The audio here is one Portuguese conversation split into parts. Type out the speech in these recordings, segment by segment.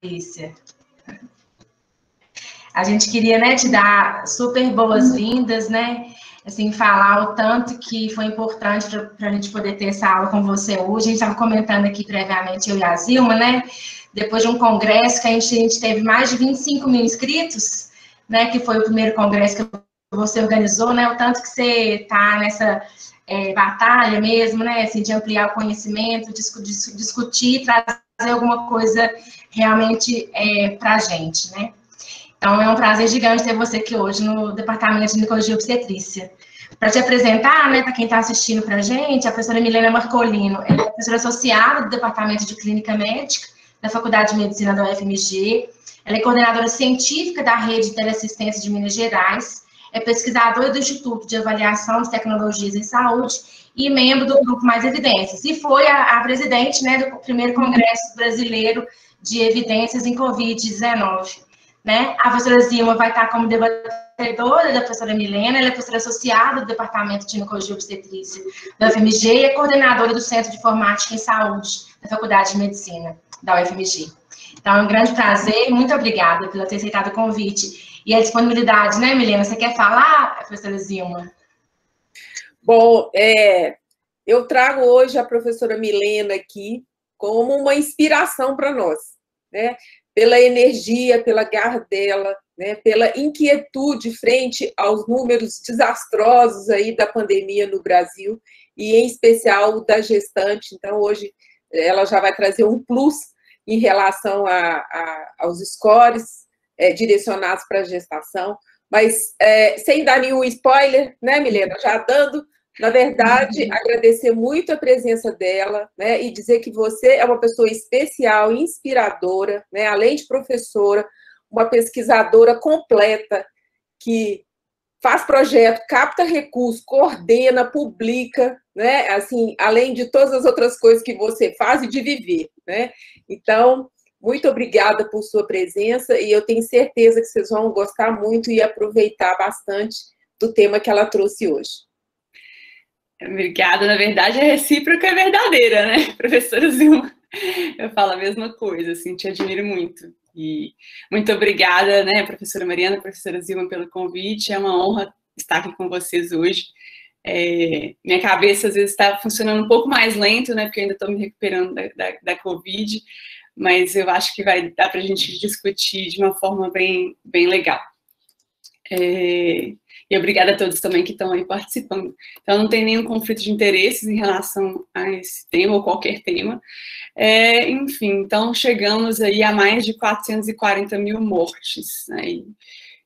Patrícia. A gente queria, né, te dar super boas-vindas, né? Assim, falar o tanto que foi importante para a gente poder ter essa aula com você hoje. A gente estava comentando aqui previamente, eu e a Zilma, né? Depois de um congresso que a gente teve mais de 25 mil inscritos, né? Que foi o primeiro congresso que você organizou, né? O tanto que você está nessa batalha mesmo, né? Assim, de ampliar o conhecimento, discutir, trazer alguma coisa realmente para a gente, né? Então, é um prazer gigante ter você aqui hoje no Departamento de Ginecologia e Obstetrícia. Para te apresentar, né, para quem está assistindo para a gente, a professora Milena Marcolino, ela é professora associada do Departamento de Clínica Médica da Faculdade de Medicina da UFMG, ela é coordenadora científica da Rede de Teleassistência de Minas Gerais, é pesquisadora do Instituto de Avaliação de Tecnologias em Saúde e membro do Grupo Mais Evidências, e foi a presidente, né, do primeiro Congresso Brasileiro de Evidências em Covid-19. Né? A professora Zilma vai estar como debatedora da professora Milena, ela é professora associada do Departamento de Ginecologia e Obstetrícia da UFMG e é coordenadora do Centro de Informática em Saúde da Faculdade de Medicina da UFMG. Então, é um grande prazer, muito obrigada por ter aceitado o convite. E a disponibilidade, né, Milena? Você quer falar, professora Zilma? Bom, eu trago hoje a professora Milena aqui como uma inspiração para nós, né? Pela energia, pela garra dela, né, pela inquietude frente aos números desastrosos aí da pandemia no Brasil, e em especial da gestante. Então, hoje, ela já vai trazer um plus em relação aos scores direcionados para a gestação, mas sem dar nenhum spoiler, né, Milena? Já dando, na verdade, agradecer muito a presença dela, né, e dizer que você é uma pessoa especial, inspiradora, né, além de professora, uma pesquisadora completa, que faz projeto, capta recursos, coordena, publica, né, assim, além de todas as outras coisas que você faz e de viver, né? Então, muito obrigada por sua presença e eu tenho certeza que vocês vão gostar muito e aproveitar bastante do tema que ela trouxe hoje. Obrigada, na verdade, a recíproca é verdadeira, né, professora Zilma? Eu falo a mesma coisa, assim, te admiro muito. E muito obrigada, né, professora Mariana, professora Zilma, pelo convite. É uma honra estar aqui com vocês hoje. Minha cabeça, às vezes, está funcionando um pouco mais lento, né, porque eu ainda estou me recuperando da Covid, mas eu acho que vai dar para a gente discutir de uma forma bem legal. E obrigada a todos também que estão aí participando. Então, não tem nenhum conflito de interesses em relação a esse tema ou qualquer tema. Enfim, então chegamos aí a mais de 440 mil mortes, né?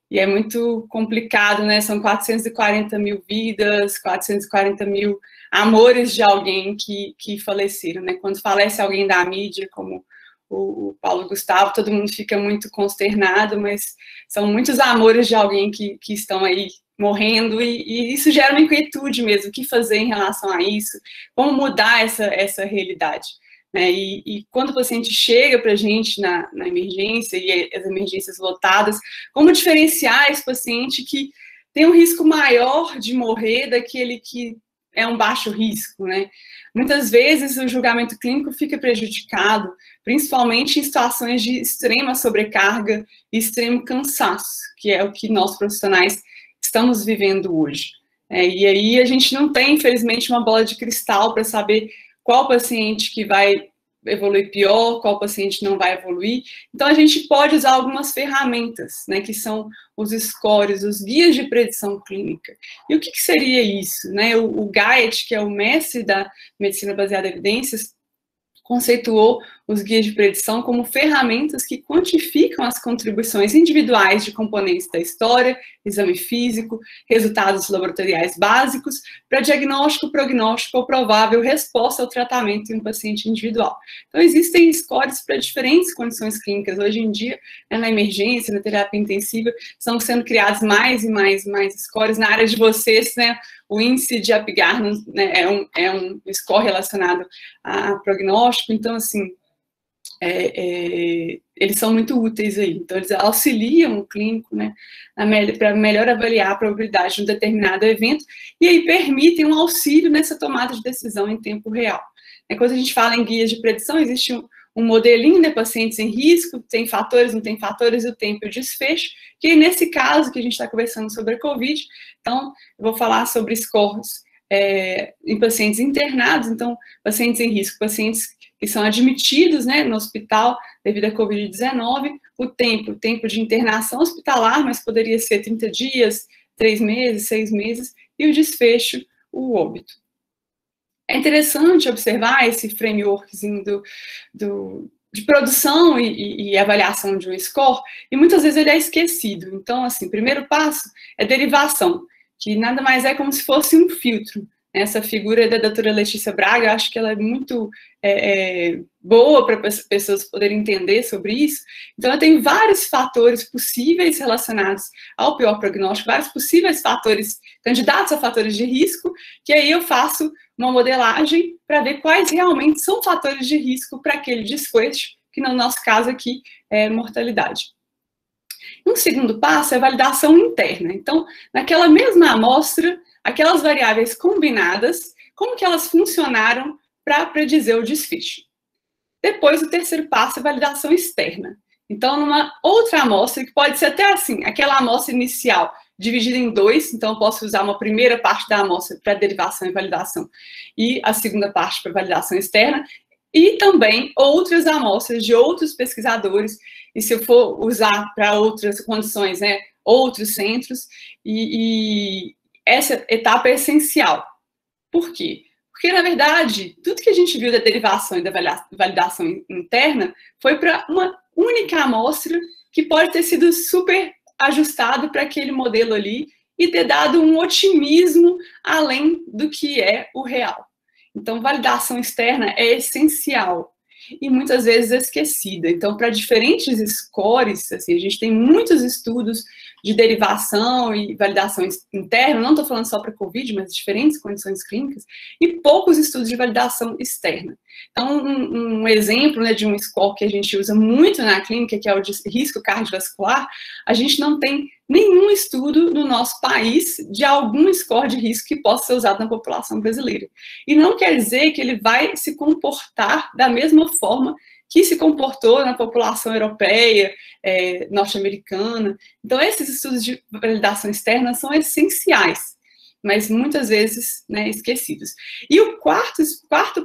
E é muito complicado, né? São 440 mil vidas, 440 mil amores de alguém que faleceram, né? Quando falece alguém da mídia, como o Paulo Gustavo, todo mundo fica muito consternado, mas são muitos amores de alguém que estão aí morrendo, e isso gera uma inquietude mesmo, o que fazer em relação a isso, como mudar essa realidade, né? E quando o paciente chega para a gente na emergência, e as emergências lotadas, como diferenciar esse paciente que tem um risco maior de morrer daquele que é um baixo risco, né? Muitas vezes o julgamento clínico fica prejudicado, principalmente em situações de extrema sobrecarga e extremo cansaço, que é o que nós profissionais estamos vivendo hoje. E aí a gente não tem, infelizmente, uma bola de cristal para saber qual paciente que vai evoluir pior, qual paciente não vai evoluir. Então, a gente pode usar algumas ferramentas, né, que são os scores, os guias de predição clínica. E o que seria isso? Né? O Guyot, que é o mestre da medicina baseada em evidências, conceituou os guias de predição como ferramentas que quantificam as contribuições individuais de componentes da história, exame físico, resultados laboratoriais básicos, para diagnóstico, prognóstico ou provável resposta ao tratamento em um paciente individual. Então, existem scores para diferentes condições clínicas. Hoje em dia, né, na emergência, na terapia intensiva, estão sendo criados mais e mais scores. Na área de vocês, né, o índice de Apgar, né, é um score relacionado a prognóstico. Então, assim, eles são muito úteis aí. Então, eles auxiliam o clínico, né, para melhor avaliar a probabilidade de um determinado evento, e aí permitem um auxílio nessa tomada de decisão em tempo real. Quando a gente fala em guias de predição, existe um modelinho de pacientes em risco, tem fatores, não tem fatores, o tempo e o desfecho, que nesse caso que a gente está conversando sobre a COVID, então, eu vou falar sobre scores em pacientes internados, então, pacientes em risco, pacientes que são admitidos, né, no hospital devido à COVID-19, o tempo de internação hospitalar, mas poderia ser 30 dias, 3 meses, 6 meses, e o desfecho, o óbito. É interessante observar esse frameworkzinho de produção e avaliação de um score, e muitas vezes ele é esquecido. Então, assim, o primeiro passo é derivação, que nada mais é como se fosse um filtro. Essa figura da doutora Letícia Braga, eu acho que ela é muito boa para as pessoas poderem entender sobre isso. Então, eu tenho vários fatores possíveis relacionados ao pior prognóstico, vários possíveis fatores, candidatos a fatores de risco, que aí eu faço uma modelagem para ver quais realmente são fatores de risco para aquele desfecho, que no nosso caso aqui é mortalidade. Um segundo passo é a validação interna. Então, naquela mesma amostra, aquelas variáveis combinadas, como que elas funcionaram para predizer o desfecho. Depois, o terceiro passo é a validação externa. Então, numa outra amostra, que pode ser até assim, aquela amostra inicial dividida em 2, então eu posso usar uma primeira parte da amostra para derivação e validação, e a segunda parte para validação externa, e também outras amostras de outros pesquisadores, e se eu for usar para outras condições, né, outros centros, e essa etapa é essencial. Por quê? Porque, na verdade, tudo que a gente viu da derivação e da validação interna foi para uma única amostra que pode ter sido super ajustado para aquele modelo ali e ter dado um otimismo além do que é o real. Então, validação externa é essencial e muitas vezes esquecida. Então, para diferentes scores, assim, a gente tem muitos estudos de derivação e validação interna, não estou falando só para COVID, mas diferentes condições clínicas, e poucos estudos de validação externa. Então, um exemplo, né, de um score que a gente usa muito na clínica, que é o de risco cardiovascular, a gente não tem nenhum estudo no nosso país de algum score de risco que possa ser usado na população brasileira. E não quer dizer que ele vai se comportar da mesma forma que se comportou na população europeia, norte-americana. Então, esses estudos de validação externa são essenciais, mas muitas vezes, né, esquecidos. E o quarto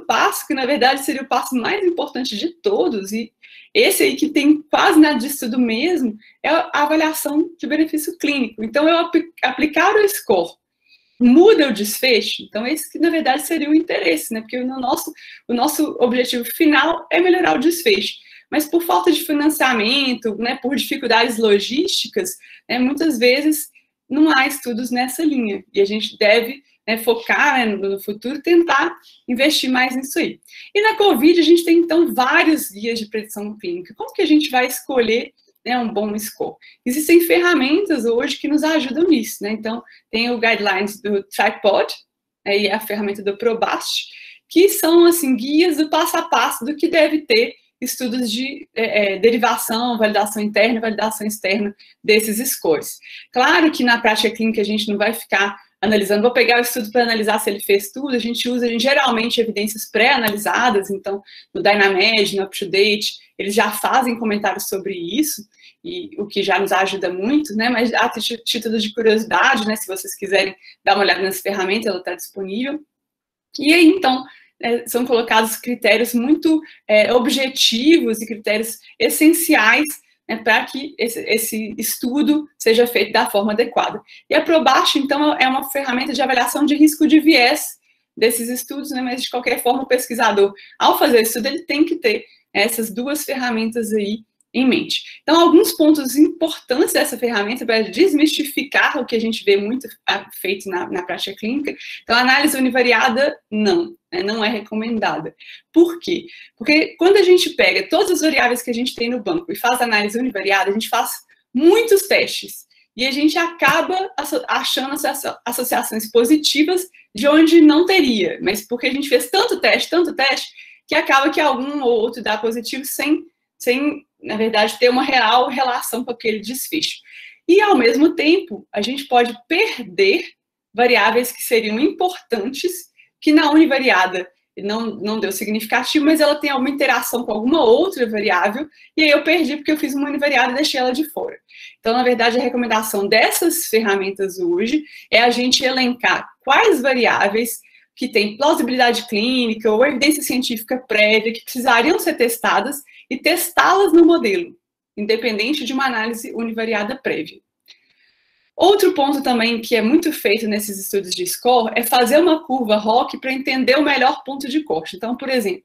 passo, que na verdade seria o passo mais importante de todos, e esse aí que tem quase nada de estudo mesmo, é a avaliação de benefício clínico. Então, eu aplicar o score muda o desfecho, então esse que na verdade seria o interesse, né? Porque o nosso objetivo final é melhorar o desfecho. Mas por falta de financiamento, né, por dificuldades logísticas, né, muitas vezes não há estudos nessa linha. E a gente deve, né, focar, né, no futuro, tentar investir mais nisso aí. E na COVID a gente tem então vários guias de predição clínica. Como que a gente vai escolher, né, um bom score? Existem ferramentas hoje que nos ajudam nisso, né? Então, tem o guidelines do Tripod, né, e a ferramenta do Probast, que são, assim, guias do passo a passo do que deve ter estudos de derivação, validação interna e validação externa desses scores. Claro que na prática clínica a gente não vai ficar analisando, vou pegar o estudo para analisar se ele fez tudo, a gente usa geralmente evidências pré-analisadas, então no Dynamed, no UpToDate, eles já fazem comentários sobre isso, e o que já nos ajuda muito, né, mas a título de curiosidade, né, se vocês quiserem dar uma olhada nessa ferramenta, ela está disponível. E aí, então, são colocados critérios muito objetivos e critérios essenciais, né, para que esse estudo seja feito da forma adequada. E a Probast, então, é uma ferramenta de avaliação de risco de viés desses estudos, né, mas de qualquer forma o pesquisador, ao fazer o estudo, ele tem que ter essas duas ferramentas aí em mente. Então, alguns pontos importantes dessa ferramenta para desmistificar o que a gente vê muito feito na prática clínica. Então, a análise univariada, não é recomendada. Por quê? Porque quando a gente pega todas as variáveis que a gente tem no banco e faz análise univariada, a gente faz muitos testes. E a gente acaba achando associações positivas de onde não teria. Mas porque a gente fez tanto teste, que acaba que algum ou outro dá positivo sem, na verdade, ter uma real relação com aquele desfecho. E, ao mesmo tempo, a gente pode perder variáveis que seriam importantes, que na univariada não deu significativo, mas ela tem alguma interação com alguma outra variável, e aí eu perdi porque eu fiz uma univariada e deixei ela de fora. Então, na verdade, a recomendação dessas ferramentas hoje é a gente elencar quais variáveis que têm plausibilidade clínica ou evidência científica prévia que precisariam ser testadas e testá-las no modelo, independente de uma análise univariada prévia. Outro ponto também que é muito feito nesses estudos de score é fazer uma curva ROC para entender o melhor ponto de corte. Então, por exemplo,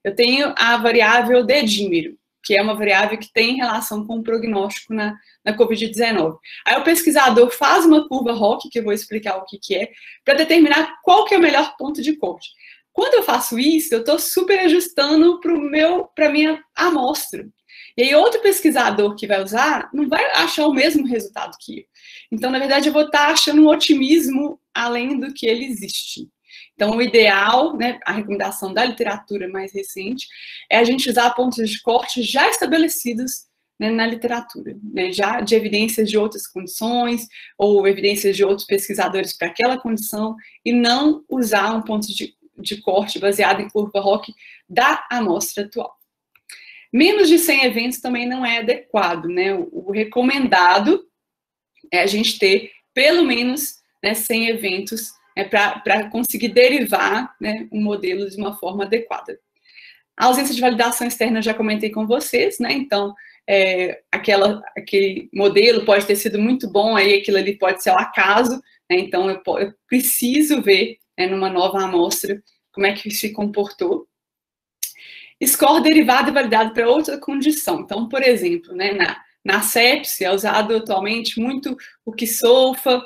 eu tenho a variável D-dímero, que é uma variável que tem relação com o prognóstico na COVID-19. Aí o pesquisador faz uma curva ROC, que eu vou explicar o que é, para determinar qual que é o melhor ponto de corte. Quando eu faço isso, eu estou super ajustando para a minha amostra. E aí outro pesquisador que vai usar não vai achar o mesmo resultado que eu. Então, na verdade, eu vou estar achando um otimismo além do que ele existe. Então, o ideal, né, a recomendação da literatura mais recente, é a gente usar pontos de corte já estabelecidos, né, na literatura, né, já de evidências de outras condições, ou evidências de outros pesquisadores para aquela condição, e não usar um ponto de corte baseado em curva ROC da amostra atual. Menos de 100 eventos também não é adequado, né? O recomendado é a gente ter pelo menos, né, 100 eventos, né, para conseguir derivar, né, um modelo de uma forma adequada. A ausência de validação externa eu já comentei com vocês, né? Então, aquele modelo pode ter sido muito bom, aí aquilo ali pode ser um acaso, né? Então eu preciso ver, né, numa nova amostra como é que se comportou. Score derivado e validado para outra condição. Então, por exemplo, né, na sepse é usado atualmente muito o Qisolfa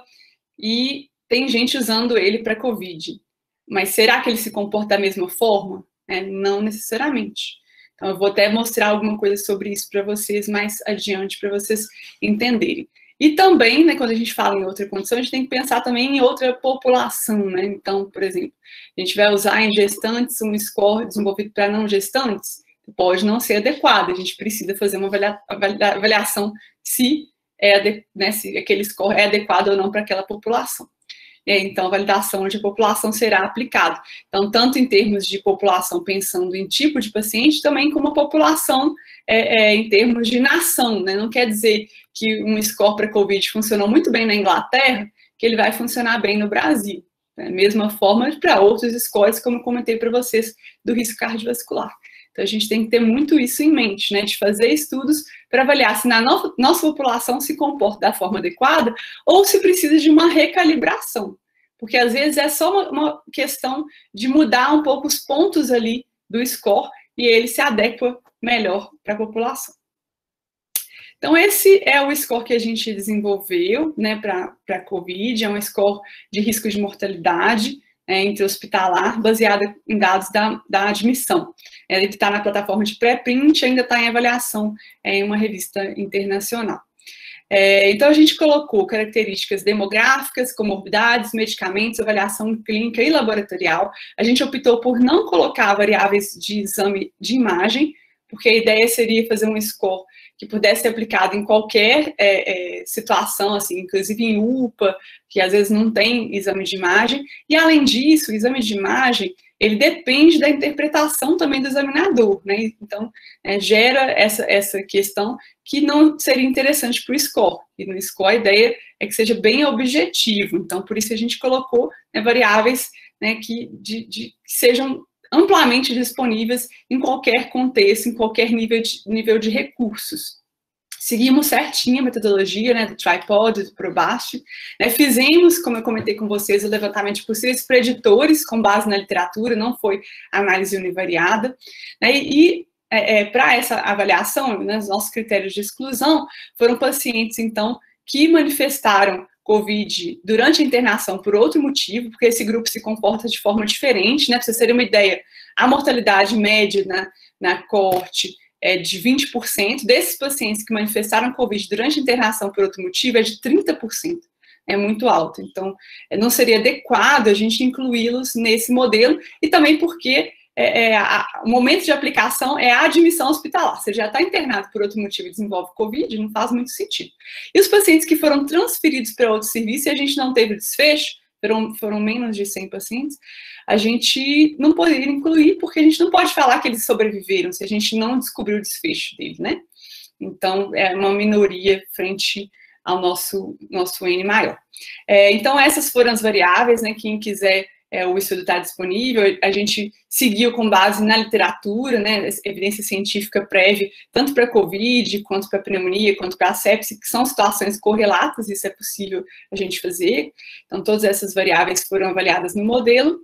e tem gente usando ele para COVID. Mas será que ele se comporta da mesma forma? Não necessariamente. Então, eu vou até mostrar alguma coisa sobre isso para vocês mais adiante, para vocês entenderem. E também, né, quando a gente fala em outra condição, a gente tem que pensar também em outra população, né? Então, por exemplo, a gente vai usar em gestantes um score desenvolvido para não gestantes, pode não ser adequado, a gente precisa fazer uma avaliação se aquele score é adequado ou não para aquela população. Então, a validação de população será aplicada. Então, tanto em termos de população, pensando em tipo de paciente, também como a população em termos de nação, né? Não quer dizer que um score para COVID funcionou muito bem na Inglaterra, que ele vai funcionar bem no Brasil. Da mesma forma para outros scores, como eu comentei para vocês, do risco cardiovascular. Então, a gente tem que ter muito isso em mente, né? De fazer estudos para avaliar se na nossa população se comporta da forma adequada ou se precisa de uma recalibração. Porque, às vezes, é só uma questão de mudar um pouco os pontos ali do score e ele se adequa melhor para a população. Então, esse é o score que a gente desenvolveu, né, para a COVID, é um score de risco de mortalidade intra-hospitalar, baseado em dados da admissão. Ele está na plataforma de pré-print, ainda está em avaliação em uma revista internacional. Então, a gente colocou características demográficas, comorbidades, medicamentos, avaliação clínica e laboratorial. A gente optou por não colocar variáveis de exame de imagem, porque a ideia seria fazer um score que pudesse ser aplicado em qualquer situação, assim, inclusive em UPA, que às vezes não tem exame de imagem. E, além disso, o exame de imagem, ele depende da interpretação também do examinador, né? Então, gera essa questão que não seria interessante para o score. E no score a ideia é que seja bem objetivo. Então, por isso a gente colocou, né, variáveis, né, que sejam amplamente disponíveis em qualquer contexto, em qualquer nível de recursos. Seguimos certinho a metodologia, né, do tripod, do Probast, né, fizemos, como eu comentei com vocês, o levantamento de possíveis preditores com base na literatura, não foi análise univariada, né, e para essa avaliação, né, os nossos critérios de exclusão foram pacientes, então, que manifestaram COVID durante a internação por outro motivo, porque esse grupo se comporta de forma diferente, né? Para vocês terem uma ideia, a mortalidade média na coorte é de 20%, desses pacientes que manifestaram COVID durante a internação por outro motivo é de 30%, é muito alto. Então, não seria adequado a gente incluí-los nesse modelo, e também porque o momento de aplicação é a admissão hospitalar. Você já está internado por outro motivo e desenvolve COVID, não faz muito sentido. E os pacientes que foram transferidos para outro serviço e a gente não teve desfecho, foram menos de 100 pacientes, a gente não poderia incluir, porque a gente não pode falar que eles sobreviveram se a gente não descobriu o desfecho dele, né? Então, é uma minoria frente ao nosso N maior. Então, essas foram as variáveis, né? Quem quiser, o estudo está disponível, a gente seguiu com base na literatura, né? Evidência científica prévia, tanto para a COVID, quanto para a pneumonia, quanto para a sepse, que são situações correlatas, isso é possível a gente fazer. Então, todas essas variáveis foram avaliadas no modelo.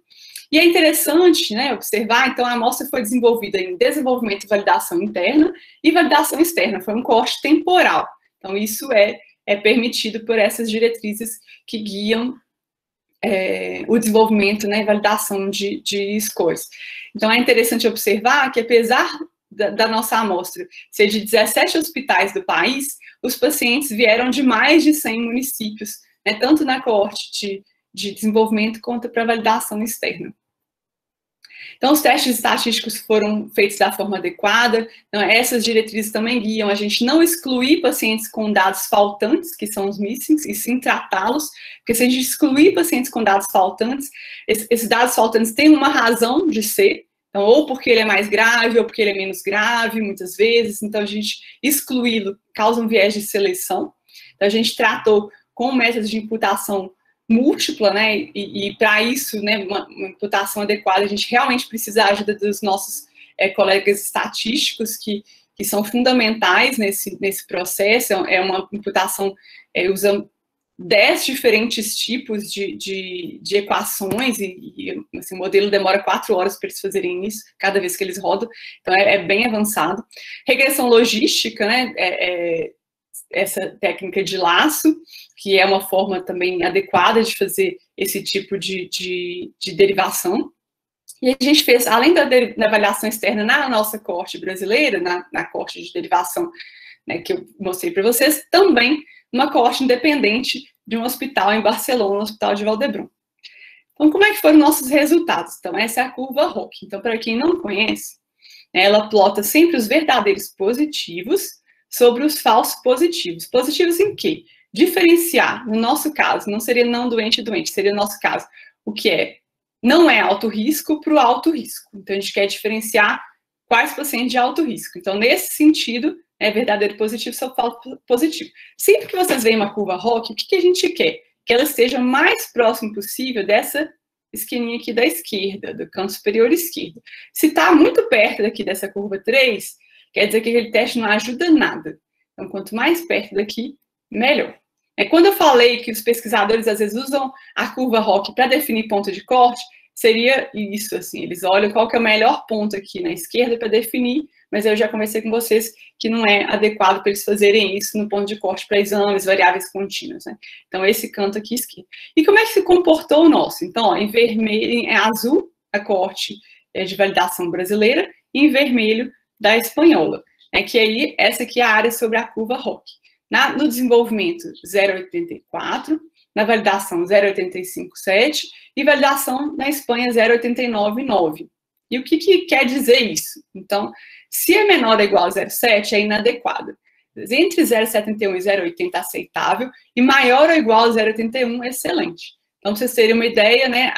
E é interessante, né, observar, então, a amostra foi desenvolvida em desenvolvimento e validação interna e validação externa, foi um corte temporal. Então, isso é permitido por essas diretrizes que guiam o desenvolvimento, né, e validação de scores. Então, é interessante observar que, apesar da nossa amostra ser de 17 hospitais do país, os pacientes vieram de mais de 100 municípios, né, tanto na coorte de desenvolvimento quanto para validação externa. Então, os testes estatísticos foram feitos da forma adequada. Então, essas diretrizes também guiam a gente não excluir pacientes com dados faltantes, que são os missings, e sim tratá-los, porque se a gente excluir pacientes com dados faltantes, esses dados faltantes têm uma razão de ser, então, ou porque ele é mais grave, ou porque ele é menos grave, muitas vezes. Então, a gente excluí-lo causa um viés de seleção. Então, a gente tratou com métodos de imputação múltipla, né, e para isso, né, uma imputação adequada, a gente realmente precisa da ajuda dos nossos colegas estatísticos, que são fundamentais nesse processo. É uma imputação usando 10 diferentes tipos de equações, e assim, o modelo demora 4 horas para eles fazerem isso, cada vez que eles rodam, então é bem avançado. Regressão logística, né, essa técnica de laço, que é uma forma também adequada de fazer esse tipo de derivação. E a gente fez, além da avaliação externa na nossa coorte brasileira, na coorte de derivação, né, que eu mostrei para vocês, também uma coorte independente de um hospital em Barcelona, o Hospital de Vall-d'Hebron. Então, como é que foram nossos resultados? Então, essa é a curva ROC. Então, para quem não conhece, ela plota sempre os verdadeiros positivos sobre os falsos positivos. Positivos em quê? Diferenciar, no nosso caso, não seria não doente e doente, seria no nosso caso, o que não é alto risco para o alto risco. Então, a gente quer diferenciar quais pacientes de alto risco. Então, nesse sentido, é verdadeiro positivo sobre falso positivo. Sempre que vocês veem uma curva ROC, o que a gente quer? Que ela esteja o mais próximo possível dessa esquininha aqui da esquerda, do canto superior esquerdo. Se está muito perto daqui dessa curva 3, quer dizer que aquele teste não ajuda nada. Então, quanto mais perto daqui, melhor. Quando eu falei que os pesquisadores, às vezes, usam a curva ROC para definir ponto de corte, seria isso, assim, eles olham qual que é o melhor ponto aqui na esquerda para definir, mas eu já conversei com vocês que não é adequado para eles fazerem isso no ponto de corte para exames, variáveis contínuas, né? Então, esse canto aqui esquerdo. E como é que se comportou o nosso? Então, ó, em vermelho, em azul, a coorte de validação brasileira, e em vermelho, da espanhola, que aí, essa aqui é a área sobre a curva ROC. No desenvolvimento, 0,84, na validação, 0,857, e validação na Espanha, 0,899. E o que quer dizer isso? Então, se é menor ou igual a 0,7, é inadequado. Entre 0,71 e 0,80 aceitável, e maior ou igual a 0,81, excelente. Então, para vocês terem uma ideia, né,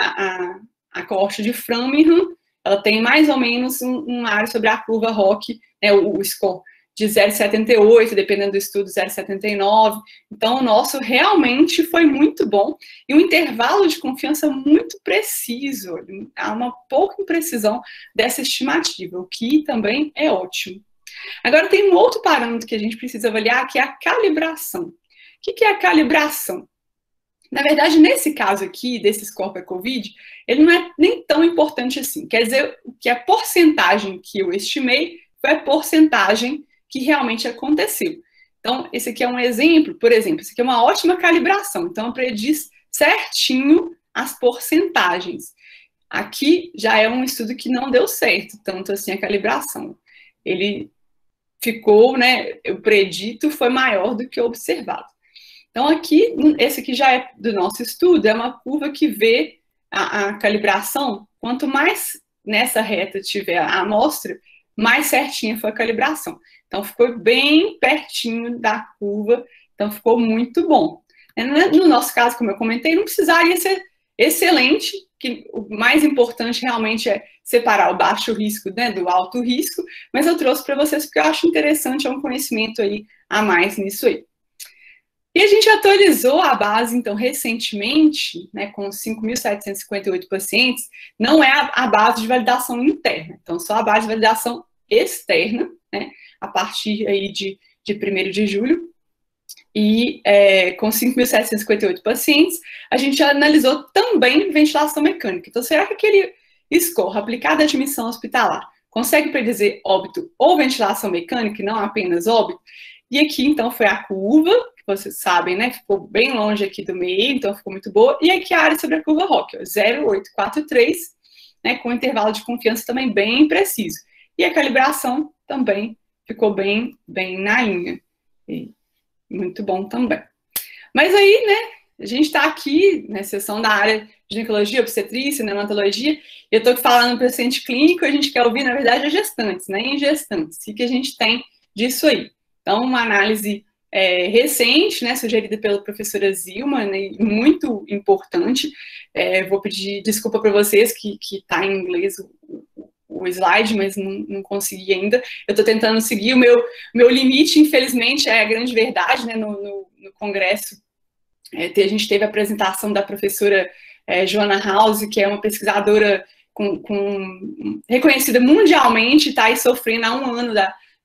a coorte de Framingham, ela tem mais ou menos uma área sobre a curva ROC, né, o score de 0,78, dependendo do estudo, 0,79. Então, o nosso realmente foi muito bom. E um intervalo de confiança muito preciso. Há uma pouca imprecisão dessa estimativa, o que também é ótimo. Agora, tem um outro parâmetro que a gente precisa avaliar, que é a calibração. O que é a calibração? Na verdade, nesse caso aqui, desse score para COVID, ele não é nem tão importante assim. Quer dizer, que a porcentagem que eu estimei foi a porcentagem que realmente aconteceu. Então, esse aqui é um exemplo, por exemplo, esse aqui é uma ótima calibração. Então, prediz certinho as porcentagens. Aqui já é um estudo que não deu certo, tanto assim a calibração. Ele ficou, né, o predito foi maior do que o observado. Então, aqui, esse aqui já é do nosso estudo, é uma curva que vê a calibração. Quanto mais nessa reta tiver a amostra, mais certinha foi a calibração. Então, ficou bem pertinho da curva, então ficou muito bom. No nosso caso, como eu comentei, não precisaria ser excelente, que o mais importante realmente é separar o baixo risco, né, do alto risco, mas eu trouxe para vocês porque eu acho interessante, é um conhecimento aí a mais nisso aí. E a gente atualizou a base, então, recentemente, né, com 5.758 pacientes, não é a base de validação interna, então, só a base de validação externa, né, a partir aí de 1º de julho, e com 5.758 pacientes, a gente analisou também ventilação mecânica. Então, será que aquele score aplicado à admissão hospitalar consegue predizer óbito ou ventilação mecânica, e não apenas óbito? E aqui, então, foi a curva, que vocês sabem, né? Ficou bem longe aqui do meio, então ficou muito boa. E aqui a área sobre a curva ROC, 0,843, né? Com intervalo de confiança também bem preciso. E a calibração também ficou bem na linha. E muito bom também. Mas aí, né? A gente está aqui na seção da área de ginecologia, obstetrícia, neonatologia, e eu estou falando para paciente clínico, a gente quer ouvir, na verdade, as gestantes, né? Em gestantes, o que a gente tem disso aí? Então, uma análise recente, né, sugerida pela professora Zilma, né, muito importante. Vou pedir desculpa para vocês que está em inglês o slide, mas não consegui ainda. Eu estou tentando seguir o meu limite, infelizmente, é a grande verdade, né, no congresso. A gente teve a apresentação da professora Joana House, que é uma pesquisadora reconhecida mundialmente, está aí sofrendo há 1 ano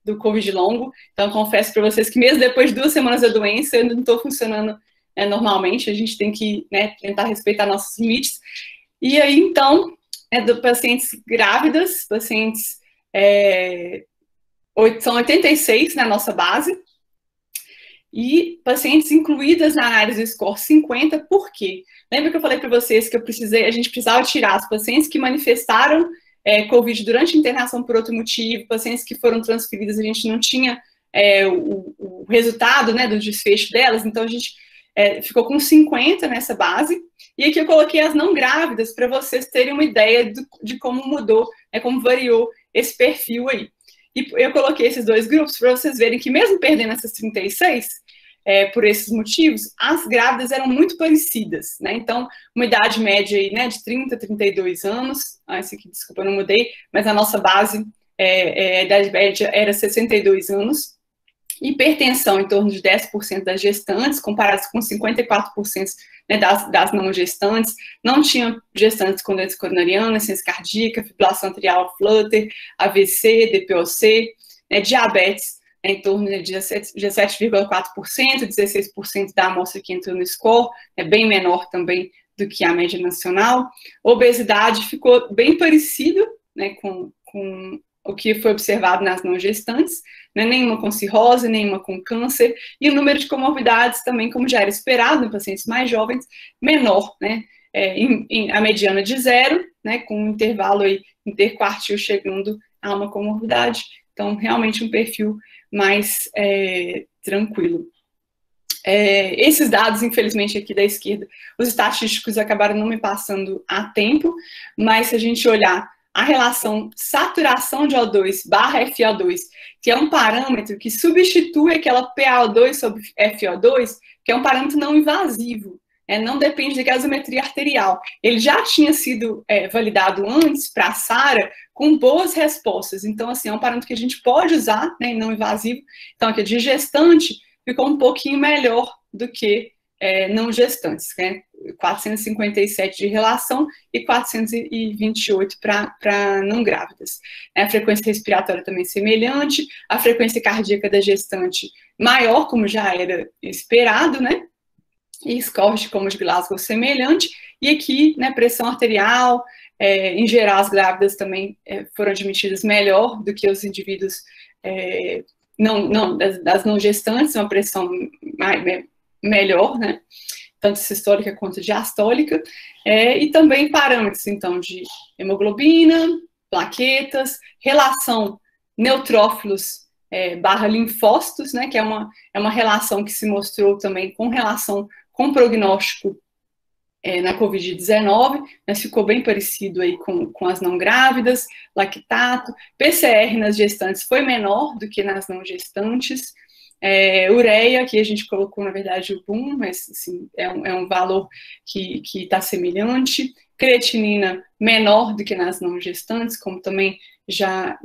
do Covid longo. Então, confesso para vocês que mesmo depois de 2 semanas da doença, eu não estou funcionando normalmente. A gente tem que, né, tentar respeitar nossos limites. E aí, então, de pacientes grávidas, pacientes são 86 na nossa base, e pacientes incluídas na análise do score 50, por quê? Lembra que eu falei para vocês que a gente precisava tirar os pacientes que manifestaram Covid durante a internação por outro motivo, pacientes que foram transferidas, a gente não tinha o resultado, né, do desfecho delas, então a gente ficou com 50 nessa base, e aqui eu coloquei as não grávidas para vocês terem uma ideia de como mudou, como variou esse perfil aí. E eu coloquei esses 2 grupos para vocês verem que mesmo perdendo essas 36, por esses motivos, as grávidas eram muito parecidas, né? Então, uma idade média aí, né, de 30, 32 anos. Esse aqui, desculpa, eu não mudei, mas a nossa base, a idade média era 62 anos. Hipertensão em torno de 10% das gestantes, comparados com 54%, né, das não gestantes. Não tinha gestantes com doença coronariana, insuficiência cardíaca, fibrilação atrial, flutter, AVC, DPOC, né, diabetes, em torno de 17,4%, 16% da amostra que entrou no score, é bem menor também do que a média nacional. Obesidade ficou bem parecido, né, com o que foi observado nas não gestantes, né, nenhuma com cirrose, nenhuma com câncer, e o número de comorbidades também, como já era esperado em pacientes mais jovens, menor, né, a mediana de 0, né, com um intervalo aí interquartil chegando a uma comorbidade, então realmente um perfil mais tranquilo. Esses dados, infelizmente, aqui da esquerda, os estatísticos acabaram não me passando a tempo, mas se a gente olhar a relação saturação de O2 barra FO2, que é um parâmetro que substitui aquela PaO2 sobre FO2, que é um parâmetro não invasivo, não depende de gasometria arterial. Ele já tinha sido validado antes para a SARA com boas respostas. Então, assim, é um parâmetro que a gente pode usar, né, não invasivo. Então, aqui de gestante ficou um pouquinho melhor do que não gestantes, né? 457 de relação e 428 para não grávidas. A frequência respiratória também semelhante, a frequência cardíaca da gestante maior, como já era esperado, né? E score de como de Glasgow semelhante, e aqui, né, pressão arterial, em geral, as grávidas também foram admitidas melhor do que os indivíduos das não gestantes, uma pressão melhor, né, tanto sistólica quanto diastólica, e também parâmetros, então, de hemoglobina, plaquetas, relação neutrófilos barra linfócitos, né, que é uma relação que se mostrou também com relação com prognóstico na Covid-19, mas ficou bem parecido aí com as não grávidas, lactato, PCR nas gestantes foi menor do que nas não gestantes, Ureia, que a gente colocou, na verdade, o boom, mas assim, é um valor que está semelhante. Creatinina menor do que nas não gestantes, como também já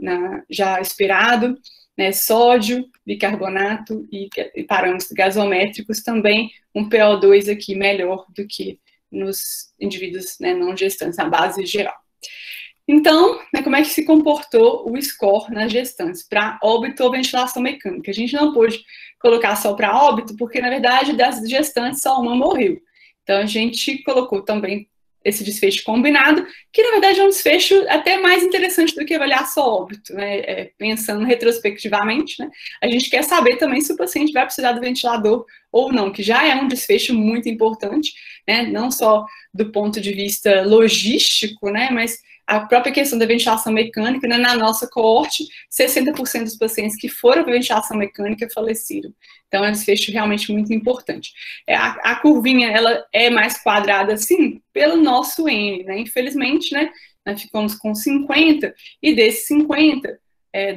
esperado. Né? Sódio, bicarbonato e parâmetros gasométricos também, um PO2 aqui melhor do que nos indivíduos, né, não gestantes, na base geral. Então, né, como é que se comportou o score nas gestantes para óbito ou ventilação mecânica? A gente não pôde colocar só para óbito, porque, na verdade, das gestantes só uma morreu. Então, a gente colocou também esse desfecho combinado, que, na verdade, é um desfecho até mais interessante do que avaliar só óbito, né? Pensando retrospectivamente, né? A gente quer saber também se o paciente vai precisar do ventilador ou não, que já é um desfecho muito importante, né? Não só do ponto de vista logístico, né? Mas a própria questão da ventilação mecânica, né, na nossa coorte, 60% dos pacientes que foram para ventilação mecânica faleceram. Então, é um desfecho realmente muito importante. A curvinha, ela é mais quadrada, sim, pelo nosso N, né? Infelizmente, né, nós ficamos com 50, e desses 50,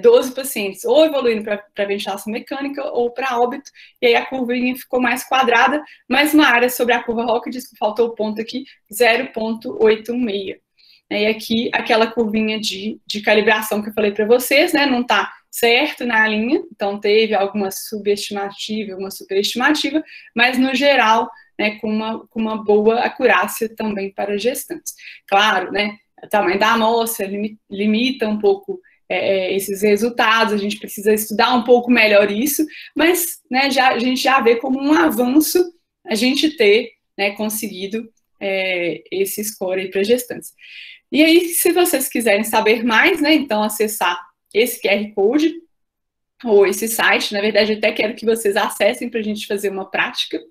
12 pacientes ou evoluindo para ventilação mecânica ou para óbito, e aí a curvinha ficou mais quadrada, mas uma área sobre a curva Rock diz que faltou o ponto aqui, 0,816. E aqui, aquela curvinha de calibração que eu falei para vocês, né, não está certo na linha, então teve alguma subestimativa, alguma superestimativa, mas no geral, né, com uma boa acurácia também para gestantes. Claro, né, o tamanho da amostra limita um pouco esses resultados, a gente precisa estudar um pouco melhor isso, mas, né, a gente já vê como um avanço a gente ter, né, conseguido esse score para gestantes. E aí, se vocês quiserem saber mais, né, então acessar esse QR Code ou esse site, na verdade, eu até quero que vocês acessem para a gente fazer uma prática.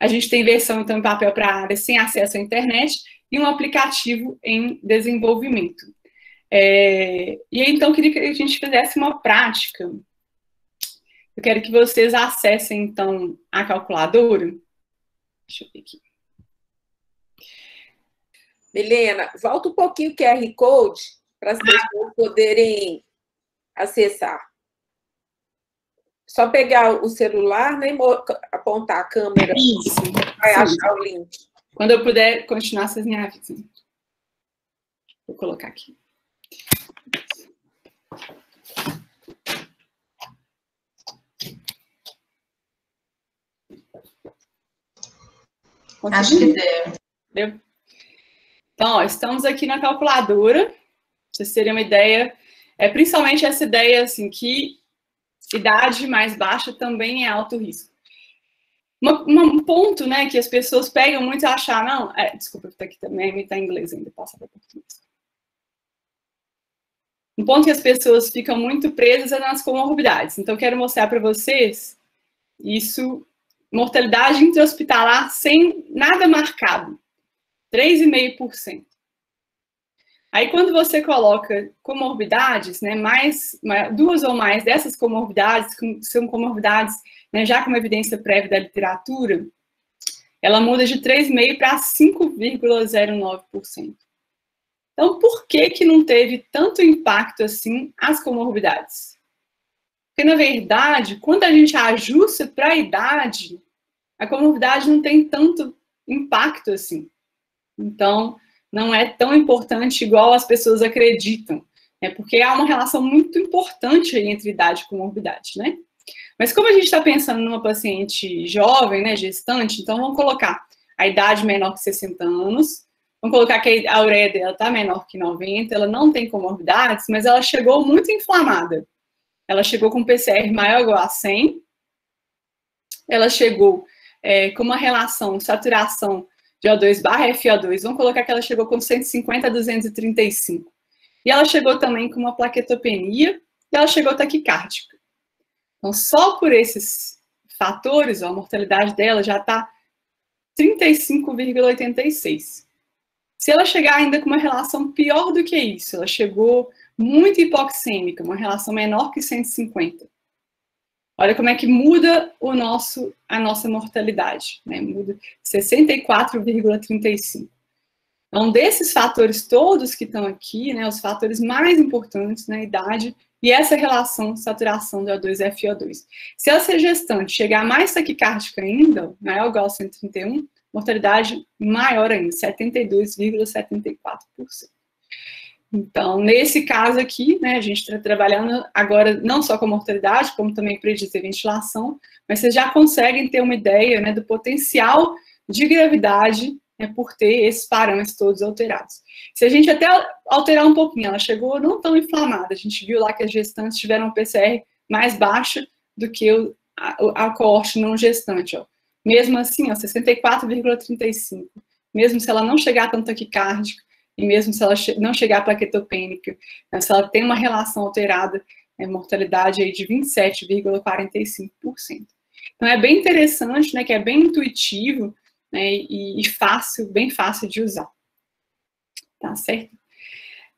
A gente tem versão, então, em papel para a área sem acesso à internet e um aplicativo em desenvolvimento. E aí, então, eu queria que a gente fizesse uma prática. Eu quero que vocês acessem, então, a calculadora. Deixa eu ver aqui. Milena, volta um pouquinho o QR Code para as pessoas poderem acessar. Só pegar o celular, né, apontar a câmera. Isso. Vai achar o link. Quando eu puder continuar, vocês me avisam. Vou colocar aqui. Acho que deu. Deu? Então, ó, estamos aqui na calculadora, pra vocês terem uma ideia, principalmente essa ideia, assim, que idade mais baixa também é alto risco. Um ponto, né, que as pessoas pegam muito e acham, não, desculpa, tá aqui também, está em inglês ainda, passa para português. Um ponto que as pessoas ficam muito presas é nas comorbidades. Então, eu quero mostrar para vocês isso, mortalidade intra-hospitalar sem nada marcado. 3,5%. Aí, quando você coloca comorbidades, né, duas ou mais dessas comorbidades, que são comorbidades, né, já com uma evidência prévia da literatura, ela muda de 3,5% para 5,09%. Então, por que não teve tanto impacto assim as comorbidades? Porque, na verdade, quando a gente ajusta para a idade, a comorbidade não tem tanto impacto assim. Então, não é tão importante igual as pessoas acreditam, né? Porque há uma relação muito importante aí entre idade e comorbidade, né? Mas como a gente está pensando numa paciente jovem, né, gestante, então vamos colocar a idade menor que 60 anos, vamos colocar que a ureia dela está menor que 90, ela não tem comorbidades, mas ela chegou muito inflamada. Ela chegou com PCR maior ou igual a 100, ela chegou com uma relação saturação de O2/FO2, vamos colocar que ela chegou com 150 a 235. E ela chegou também com uma plaquetopenia e ela chegou taquicárdica. Então, só por esses fatores, ó, a mortalidade dela já está 35,86. Se ela chegar ainda com uma relação pior do que isso, ela chegou muito hipoxêmica, uma relação menor que 150. Olha como é que muda a nossa mortalidade, né? Muda 64,35. Então, desses fatores todos que estão aqui, né, os fatores mais importantes, né, idade e essa relação saturação do O2 e FiO2. Se essa gestante chegar mais taquicárdica ainda, maior ou igual a 131, mortalidade maior ainda, 72,74%. Então, nesse caso aqui, né, a gente está trabalhando agora não só com mortalidade, como também predizer ventilação, mas vocês já conseguem ter uma ideia, né, do potencial de gravidade, né, por ter esses parâmetros todos alterados. Se a gente até alterar um pouquinho, ela chegou não tão inflamada, a gente viu lá que as gestantes tiveram um PCR mais baixa do que a coorte não gestante, ó. Mesmo assim, ó, 64,35. Mesmo se ela não chegar tão taquicárdica, e mesmo se ela não chegar plaquetopênica, né, se ela tem uma relação alterada, mortalidade aí de 27,45%. Então, é bem interessante, né, que é bem intuitivo, né, e fácil, bem fácil de usar. Tá certo?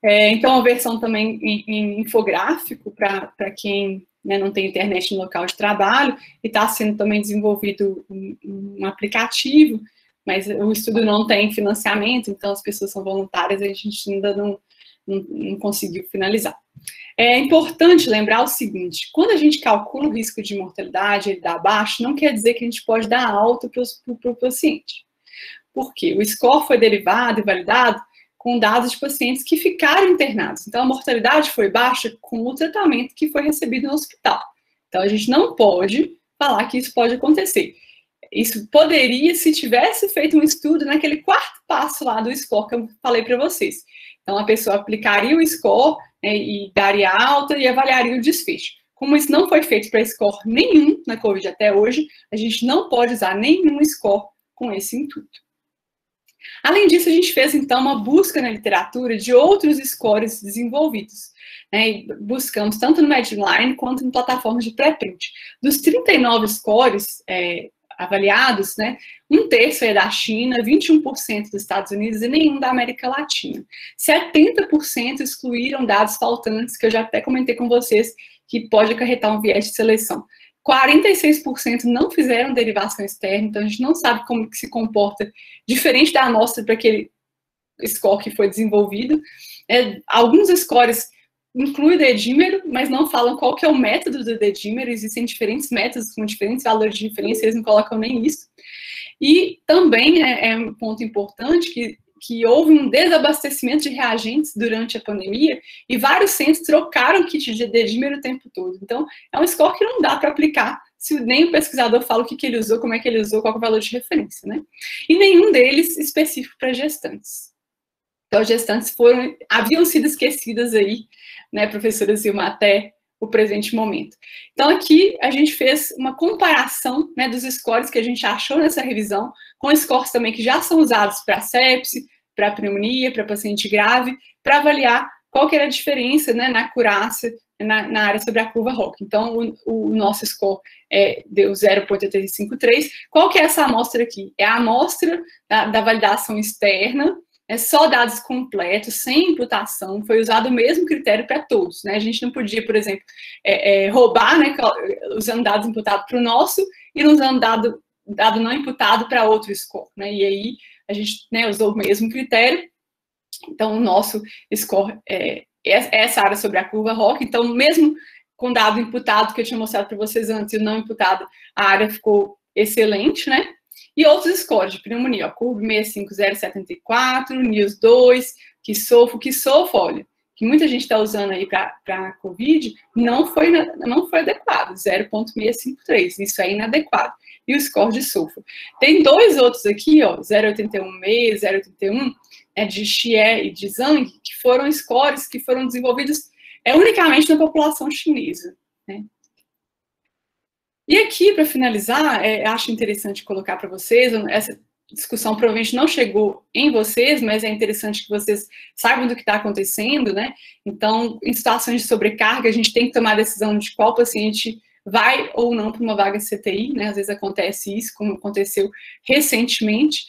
Então, a versão também em infográfico, para quem, né, não tem internet no local de trabalho, e está sendo também desenvolvido um aplicativo, mas o estudo não tem financiamento, então as pessoas são voluntárias, a gente ainda não conseguiu finalizar. É importante lembrar o seguinte, quando a gente calcula o risco de mortalidade, ele dá baixo, não quer dizer que a gente pode dar alta para o paciente. Por quê? O score foi derivado e validado com dados de pacientes que ficaram internados. Então, a mortalidade foi baixa com o tratamento que foi recebido no hospital. Então, a gente não pode falar que isso pode acontecer. Isso poderia se tivesse feito um estudo naquele quarto passo lá do score que eu falei para vocês. Então, a pessoa aplicaria o score, né, e daria alta e avaliaria o desfecho. Como isso não foi feito para score nenhum na COVID até hoje, a gente não pode usar nenhum score com esse intuito. Além disso, a gente fez, então, uma busca na literatura de outros scores desenvolvidos. Né, e buscamos tanto no Medline quanto em plataformas de pré-print. Dos 39 scores avaliados, né, 1/3 é da China, 21% dos Estados Unidos e nenhum da América Latina. 70% excluíram dados faltantes, que eu já até comentei com vocês, que pode acarretar um viés de seleção. 46% não fizeram derivação externa, então a gente não sabe como que se comporta diferente da amostra para aquele score que foi desenvolvido. Alguns scores incluem o dedímero, mas não falam qual que é o método do dedímero, existem diferentes métodos com diferentes valores de referência, eles não colocam nem isso. E também é um ponto importante que houve um desabastecimento de reagentes durante a pandemia e vários centros trocaram kit de dedímero o tempo todo. Então, é um score que não dá para aplicar se nem o pesquisador fala o que ele usou, como é que ele usou, qual é o valor de referência, né? E nenhum deles específico para gestantes. Então, as gestantes haviam sido esquecidas aí, né, professora Zilma, até o presente momento. Então, aqui a gente fez uma comparação, né, dos scores que a gente achou nessa revisão, com scores também que já são usados para sepse, para pneumonia, para paciente grave, para avaliar qual que era a diferença, né, na acurácia na área sobre a curva ROC. Então, o nosso score deu 0,853. Qual que é essa amostra aqui? É a amostra da validação externa, só dados completos, sem imputação, foi usado o mesmo critério para todos, né? A gente não podia, por exemplo, roubar, né, usando dados imputados para o nosso e não usando dado não imputado para outro score, né? E aí a gente, né, usou o mesmo critério. Então, o nosso score é essa área sobre a curva ROC. Então, mesmo com dado imputado, que eu tinha mostrado para vocês antes, e não imputado, a área ficou excelente, né? E outros scores de pneumonia, ó, CURB 65074, NIOS 2, KISSOFO, olha, que muita gente está usando aí para COVID, não foi adequado, 0,653, isso é inadequado. E o score de SOFO. Tem dois outros aqui, ó, 0,816, 0,81, de Xie e de Zhang, que foram scores que foram desenvolvidos unicamente na população chinesa, né? E aqui, para finalizar, acho interessante colocar para vocês, essa discussão provavelmente não chegou em vocês, mas é interessante que vocês saibam do que está acontecendo, né? Então, em situações de sobrecarga, a gente tem que tomar a decisão de qual paciente vai ou não para uma vaga CTI, né? Às vezes acontece isso, como aconteceu recentemente,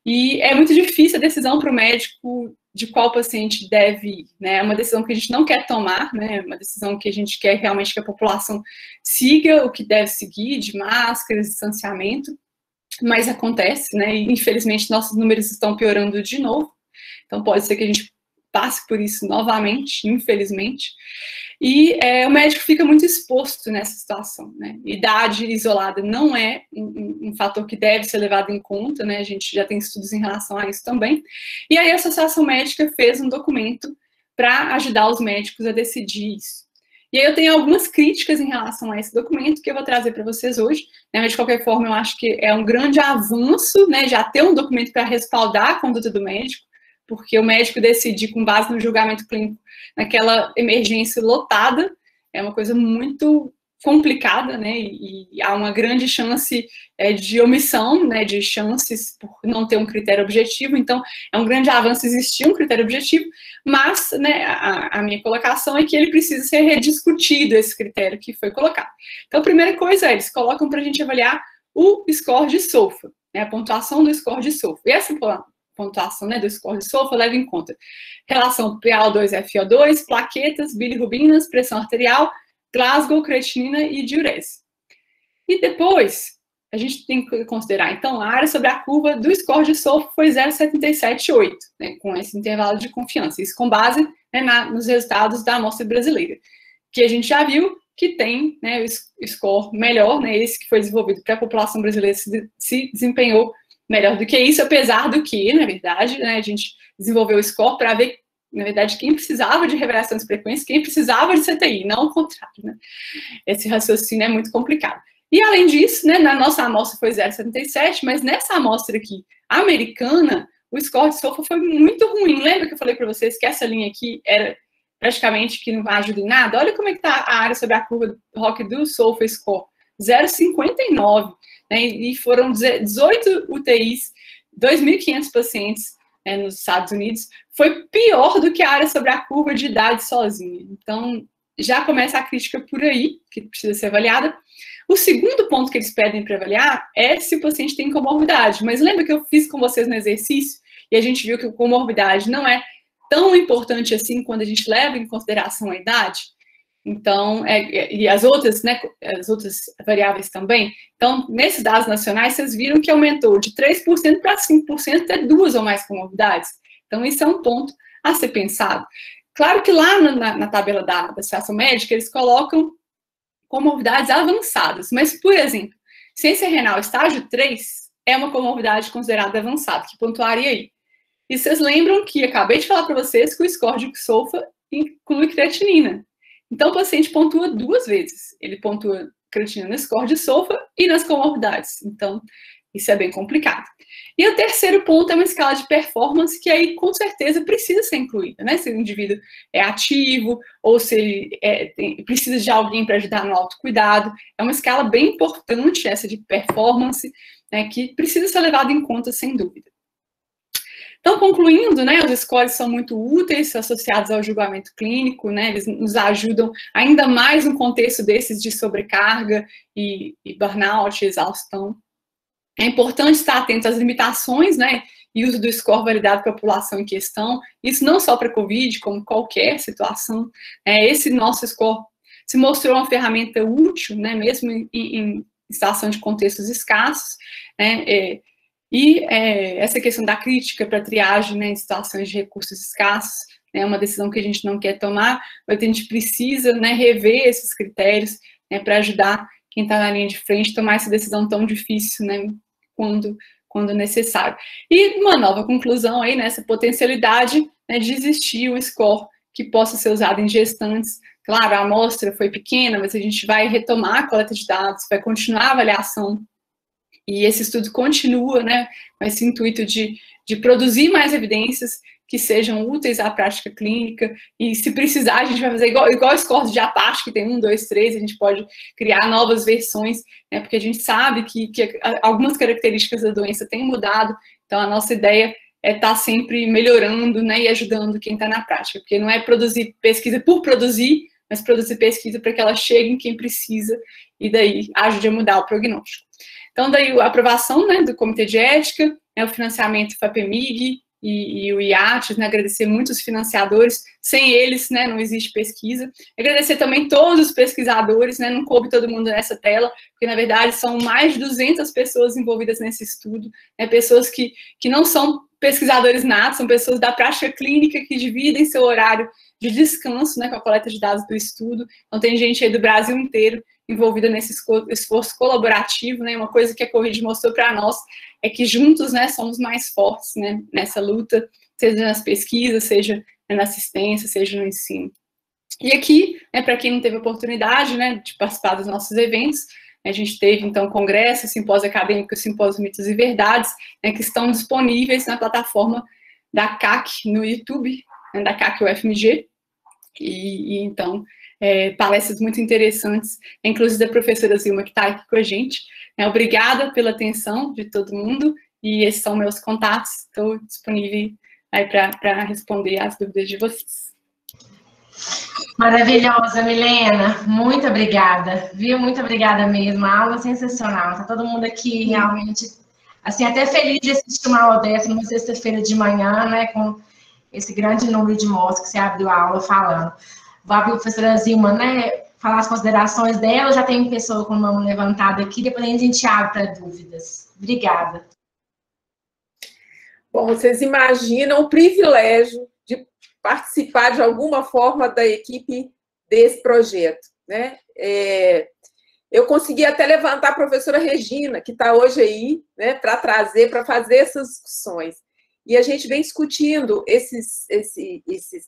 e é muito difícil a decisão para o médico de qual paciente deve ir, né? É uma decisão que a gente não quer tomar, né? Uma decisão que a gente quer realmente que a população siga o que deve seguir, de máscaras, distanciamento, mas acontece, né? E infelizmente nossos números estão piorando de novo, então pode ser que a gente passe por isso novamente, infelizmente. E o médico fica muito exposto nessa situação, né? Idade isolada não é um fator que deve ser levado em conta, né? A gente já tem estudos em relação a isso também. E aí a Associação Médica fez um documento para ajudar os médicos a decidir isso. E aí eu tenho algumas críticas em relação a esse documento que eu vou trazer para vocês hoje, né? Mas de qualquer forma eu acho que é um grande avanço, né? Já ter um documento para respaldar a conduta do médico, porque o médico decidir com base no julgamento clínico naquela emergência lotada é uma coisa muito complicada, né? E há uma grande chance de omissão, né? De chances por não ter um critério objetivo. Então, é um grande avanço existir um critério objetivo, mas, né, a minha colocação é que ele precisa ser rediscutido, esse critério que foi colocado. Então, a primeira coisa eles colocam para a gente avaliar o score de SOFA, né? A pontuação do score de SOFA. E essa pontuação, né, do score de SOFA leva em conta relação PaO2-FiO2, plaquetas, bilirrubinas, pressão arterial, Glasgow, creatinina e diurese. E depois, a gente tem que considerar, então, a área sobre a curva do score de SOFA foi 0,778, né, com esse intervalo de confiança. Isso com base, né, nos resultados da amostra brasileira, que a gente já viu que tem, né, o score melhor, né, esse que foi desenvolvido para a população brasileira se desempenhou melhor do que isso, apesar do que, na verdade, né, a gente desenvolveu o score para ver, na verdade, quem precisava de revelações frequentes, quem precisava de CTI, não o contrário, né? Esse raciocínio é muito complicado. E, além disso, né, na nossa amostra foi 0,77, mas nessa amostra aqui, americana, o score de SOFA foi muito ruim. Lembra que eu falei para vocês que essa linha aqui era praticamente que não ajuda em nada? Olha como é que está a área sobre a curva do ROC do SOFA score, 0,59, né, e foram 18 UTIs, 2.500 pacientes, né, nos Estados Unidos, foi pior do que a área sobre a curva de idade sozinha. Então, já começa a crítica por aí, que precisa ser avaliada. O segundo ponto que eles pedem para avaliar é se o paciente tem comorbidade. Mas lembra que eu fiz com vocês no exercício e a gente viu que a comorbidade não é tão importante assim quando a gente leva em consideração a idade? Então, e as outras, né, as outras variáveis também. Então, nesses dados nacionais, vocês viram que aumentou de 3% para 5% até 2 ou mais comorbidades. Então, isso é um ponto a ser pensado. Claro que lá na tabela da Associação Médica, eles colocam comorbidades avançadas. Mas, por exemplo, ciência renal estágio 3 é uma comorbidade considerada avançada, que pontuaria aí. E vocês lembram que acabei de falar para vocês que o score de SOFA inclui creatinina. Então, o paciente pontua 2 vezes. Ele pontua creatinina no score de SOFA e nas comorbidades. Então, isso é bem complicado. E o terceiro ponto é uma escala de performance que aí, com certeza, precisa ser incluída, né? Se o indivíduo é ativo ou se ele precisa de alguém para ajudar no autocuidado. É uma escala bem importante, essa de performance, né, que precisa ser levada em conta, sem dúvida. Então, concluindo, né, os scores são muito úteis, associados ao julgamento clínico, né, eles nos ajudam ainda mais no contexto desses de sobrecarga e burnout, exaustão. É importante estar atento às limitações, né, e uso do score validado para a população em questão, isso não só para COVID, como qualquer situação. Esse nosso score se mostrou uma ferramenta útil, né, mesmo em situação de contextos escassos, né, essa questão da crítica para triagem, né, em situações de recursos escassos é uma decisão que a gente não quer tomar, mas a gente precisa, né, rever esses critérios, né, para ajudar quem está na linha de frente a tomar essa decisão tão difícil, né, quando necessário. E uma nova conclusão aí nessa potencialidade, né, de existir um score que possa ser usado em gestantes. Claro, a amostra foi pequena, mas a gente vai retomar a coleta de dados, vai continuar a avaliação. E esse estudo continua, né, com esse intuito de produzir mais evidências que sejam úteis à prática clínica, e se precisar, a gente vai fazer igual scores de Apache, que tem 1, 2, 3, a gente pode criar novas versões, né, porque a gente sabe que algumas características da doença têm mudado, então a nossa ideia é estar sempre melhorando, né, e ajudando quem está na prática, porque não é produzir pesquisa por produzir, mas produzir pesquisa para que ela chegue em quem precisa, e daí ajude a mudar o prognóstico. Então, daí a aprovação, né, do Comitê de Ética, né, o financiamento do FAPEMIG e o IATES, né, agradecer muito os financiadores, sem eles, né, não existe pesquisa. Agradecer também todos os pesquisadores, né, não coube todo mundo nessa tela, porque, na verdade, são mais de 200 pessoas envolvidas nesse estudo, né, pessoas que não são pesquisadores natos, são pessoas da prática clínica que dividem seu horário de descanso, né, com a coleta de dados do estudo. Então, tem gente aí do Brasil inteiro envolvida nesse esforço colaborativo, né? Uma coisa que a Covid mostrou para nós é que juntos, né, somos mais fortes, né, nessa luta, seja nas pesquisas, seja na assistência, seja no ensino. E aqui, né, para quem não teve oportunidade, né, de participar dos nossos eventos, a gente teve, então, congressos, simpósio acadêmico, simpósio Mitos e Verdades, né, que estão disponíveis na plataforma da CAC no YouTube, né, da CAC UFMG, e então, palestras muito interessantes, inclusive da professora Zilma, que está aqui com a gente. Obrigada pela atenção de todo mundo, e esses são meus contatos, estou disponível aí para responder as dúvidas de vocês. Maravilhosa, Milena. Muito obrigada, viu? Muito obrigada mesmo. A aula sensacional. Tá todo mundo aqui realmente, assim, até feliz de assistir uma aula dessa numa sexta-feira de manhã, né? Com esse grande número de moças que você abriu a aula falando. Vou abrir a professora Zilma, né? Falar as considerações dela. Já tem pessoa com a mão levantada aqui. Depois a gente abre para dúvidas. Obrigada. Bom, vocês imaginam o privilégio de participar de alguma forma da equipe desse projeto, né? Eu consegui até levantar a professora Regina, que está hoje aí, né, para fazer essas discussões. E a gente vem discutindo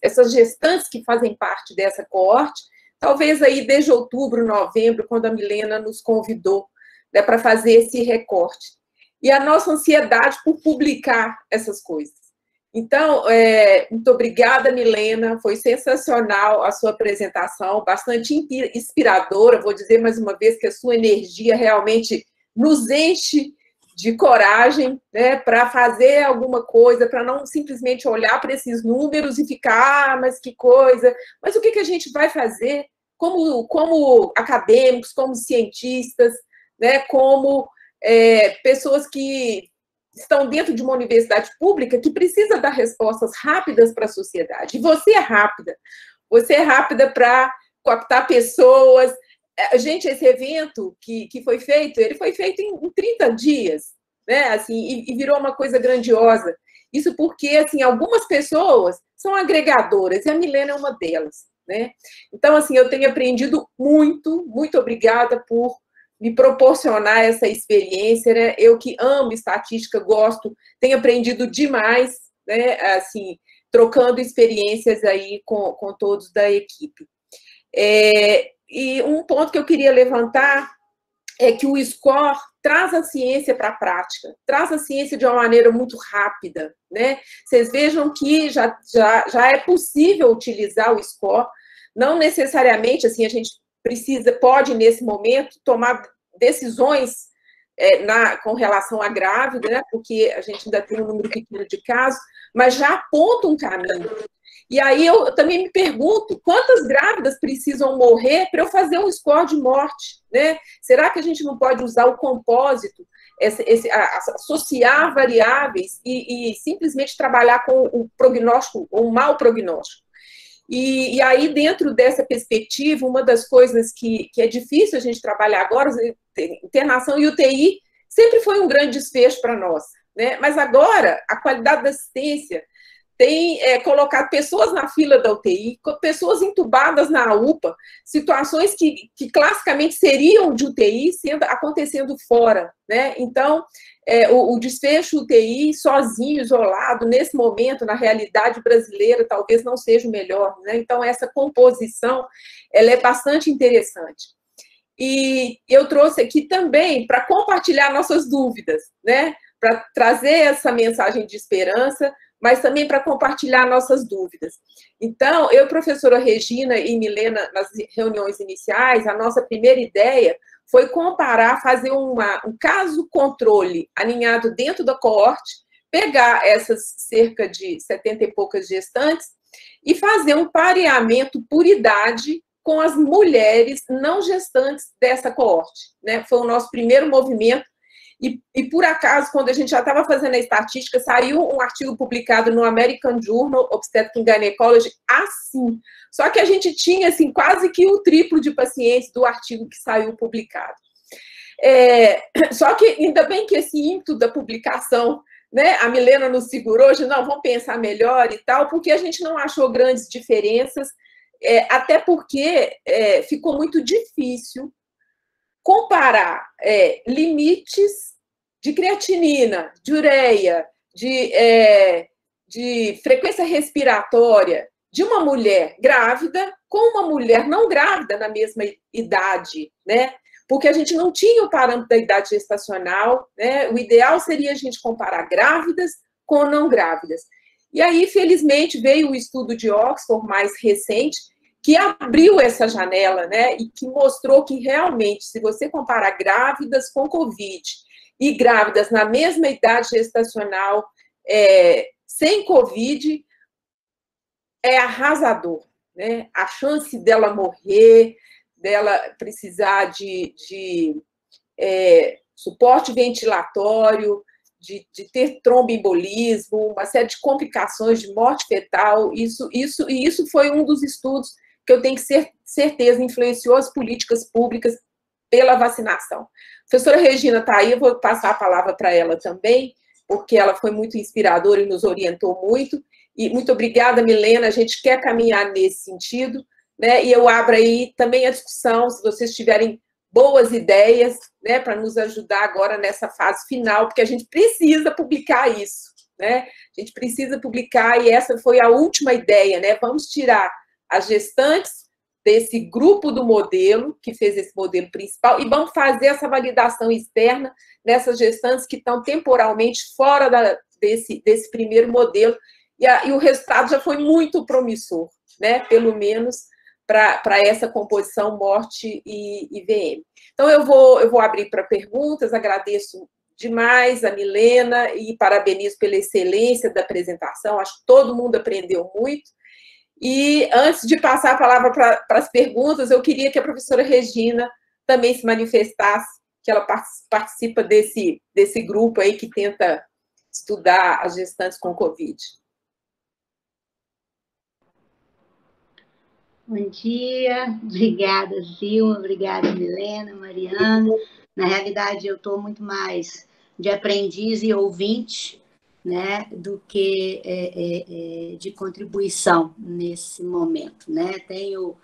essas gestantes que fazem parte dessa coorte, talvez aí desde outubro, novembro, quando a Milena nos convidou, né, para fazer esse recorte. E a nossa ansiedade por publicar essas coisas. Então, muito obrigada, Milena, foi sensacional a sua apresentação, bastante inspiradora, vou dizer mais uma vez que a sua energia realmente nos enche de coragem, né, para fazer alguma coisa, para não simplesmente olhar para esses números e ficar, mas que coisa, mas o que a gente vai fazer como acadêmicos, como cientistas, né, como pessoas que estão dentro de uma universidade pública que precisa dar respostas rápidas para a sociedade. E você é rápida para captar pessoas. Gente, esse evento que foi feito, ele foi feito em 30 dias, né? Assim, e virou uma coisa grandiosa. Isso porque, assim, algumas pessoas são agregadoras, e a Milena é uma delas, né? Então, assim, eu tenho aprendido muito, muito obrigada por me proporcionar essa experiência, né? Eu que amo estatística, gosto, tenho aprendido demais, né? Assim, trocando experiências aí com todos da equipe. E um ponto que eu queria levantar é que o SCORE traz a ciência para a prática, traz a ciência de uma maneira muito rápida, né? Vocês vejam que já é possível utilizar o SCORE, não necessariamente, assim, a gente pode, nesse momento, tomar decisões com relação à grávida, né? Porque a gente ainda tem um número pequeno de casos, mas já aponta um caminho. E aí eu também me pergunto, quantas grávidas precisam morrer para eu fazer um score de morte, né? Será que a gente não pode usar o compósito, associar variáveis e simplesmente trabalhar com o prognóstico, ou um mau prognóstico? E aí, dentro dessa perspectiva, uma das coisas que é difícil a gente trabalhar agora, internação e UTI, sempre foi um grande desfecho para nós, né? Mas agora, a qualidade da assistência tem colocado pessoas na fila da UTI, pessoas entubadas na UPA, situações que classicamente seriam de UTI acontecendo fora, né? Então, o desfecho UTI sozinho, isolado, nesse momento, na realidade brasileira, talvez não seja o melhor, né? Então, essa composição, ela é bastante interessante. E eu trouxe aqui também para compartilhar nossas dúvidas, né? Para trazer essa mensagem de esperança, mas também para compartilhar nossas dúvidas. Então, eu, professora Regina e Milena, nas reuniões iniciais, a nossa primeira ideia foi comparar, fazer um caso-controle alinhado dentro da coorte, pegar essas cerca de 70 e poucas gestantes e fazer um pareamento por idade com as mulheres não gestantes dessa coorte, né? Foi o nosso primeiro movimento. E, por acaso, quando a gente já estava fazendo a estatística, saiu um artigo publicado no American Journal Obstetrics and Gynecology assim. Só que a gente tinha, assim, quase que o triplo de pacientes do artigo que saiu publicado. Só que, ainda bem que esse ímpeto da publicação né? A Milena nos segurou, de não, vamos pensar melhor e tal, porque a gente não achou grandes diferenças, até porque ficou muito difícil comparar limites de creatinina, de ureia, de frequência respiratória de uma mulher grávida com uma mulher não grávida na mesma idade, né? Porque a gente não tinha o parâmetro da idade gestacional, né? O ideal seria a gente comparar grávidas com não grávidas. E aí, felizmente, veio o estudo de Oxford mais recente, que abriu essa janela, né? E que mostrou que realmente, se você comparar grávidas com Covid e grávidas na mesma idade gestacional, sem Covid, é arrasador, né? A chance dela morrer, dela precisar de suporte ventilatório, de ter tromboembolismo, uma série de complicações de morte fetal, isso foi um dos estudos que eu tenho certeza influenciou as políticas públicas pela vacinação. A professora Regina está aí, eu vou passar a palavra para ela também, porque ela foi muito inspiradora e nos orientou muito. E muito obrigada, Milena, a gente quer caminhar nesse sentido, né? E eu abro aí também a discussão, se vocês tiverem boas ideias, né, para nos ajudar agora nessa fase final, porque a gente precisa publicar isso, né? A gente precisa publicar, e essa foi a última ideia, né? Vamos tirar as gestantes desse grupo do modelo, que fez esse modelo principal, e vamos fazer essa validação externa nessas gestantes que estão temporalmente fora desse primeiro modelo, e o resultado já foi muito promissor, né? Pelo menos para essa composição morte e VM. Então, eu vou abrir para perguntas, agradeço demais a Milena e parabenizo pela excelência da apresentação, acho que todo mundo aprendeu muito. E antes de passar a palavra para as perguntas, eu queria que a professora Regina também se manifestasse, que ela participa desse grupo aí que tenta estudar as gestantes com Covid. Bom dia, obrigada, Zilma, obrigada, Milena, Mariana. Na realidade, eu estou muito mais de aprendiz e ouvinte, né, do que de contribuição nesse momento, né? Tenho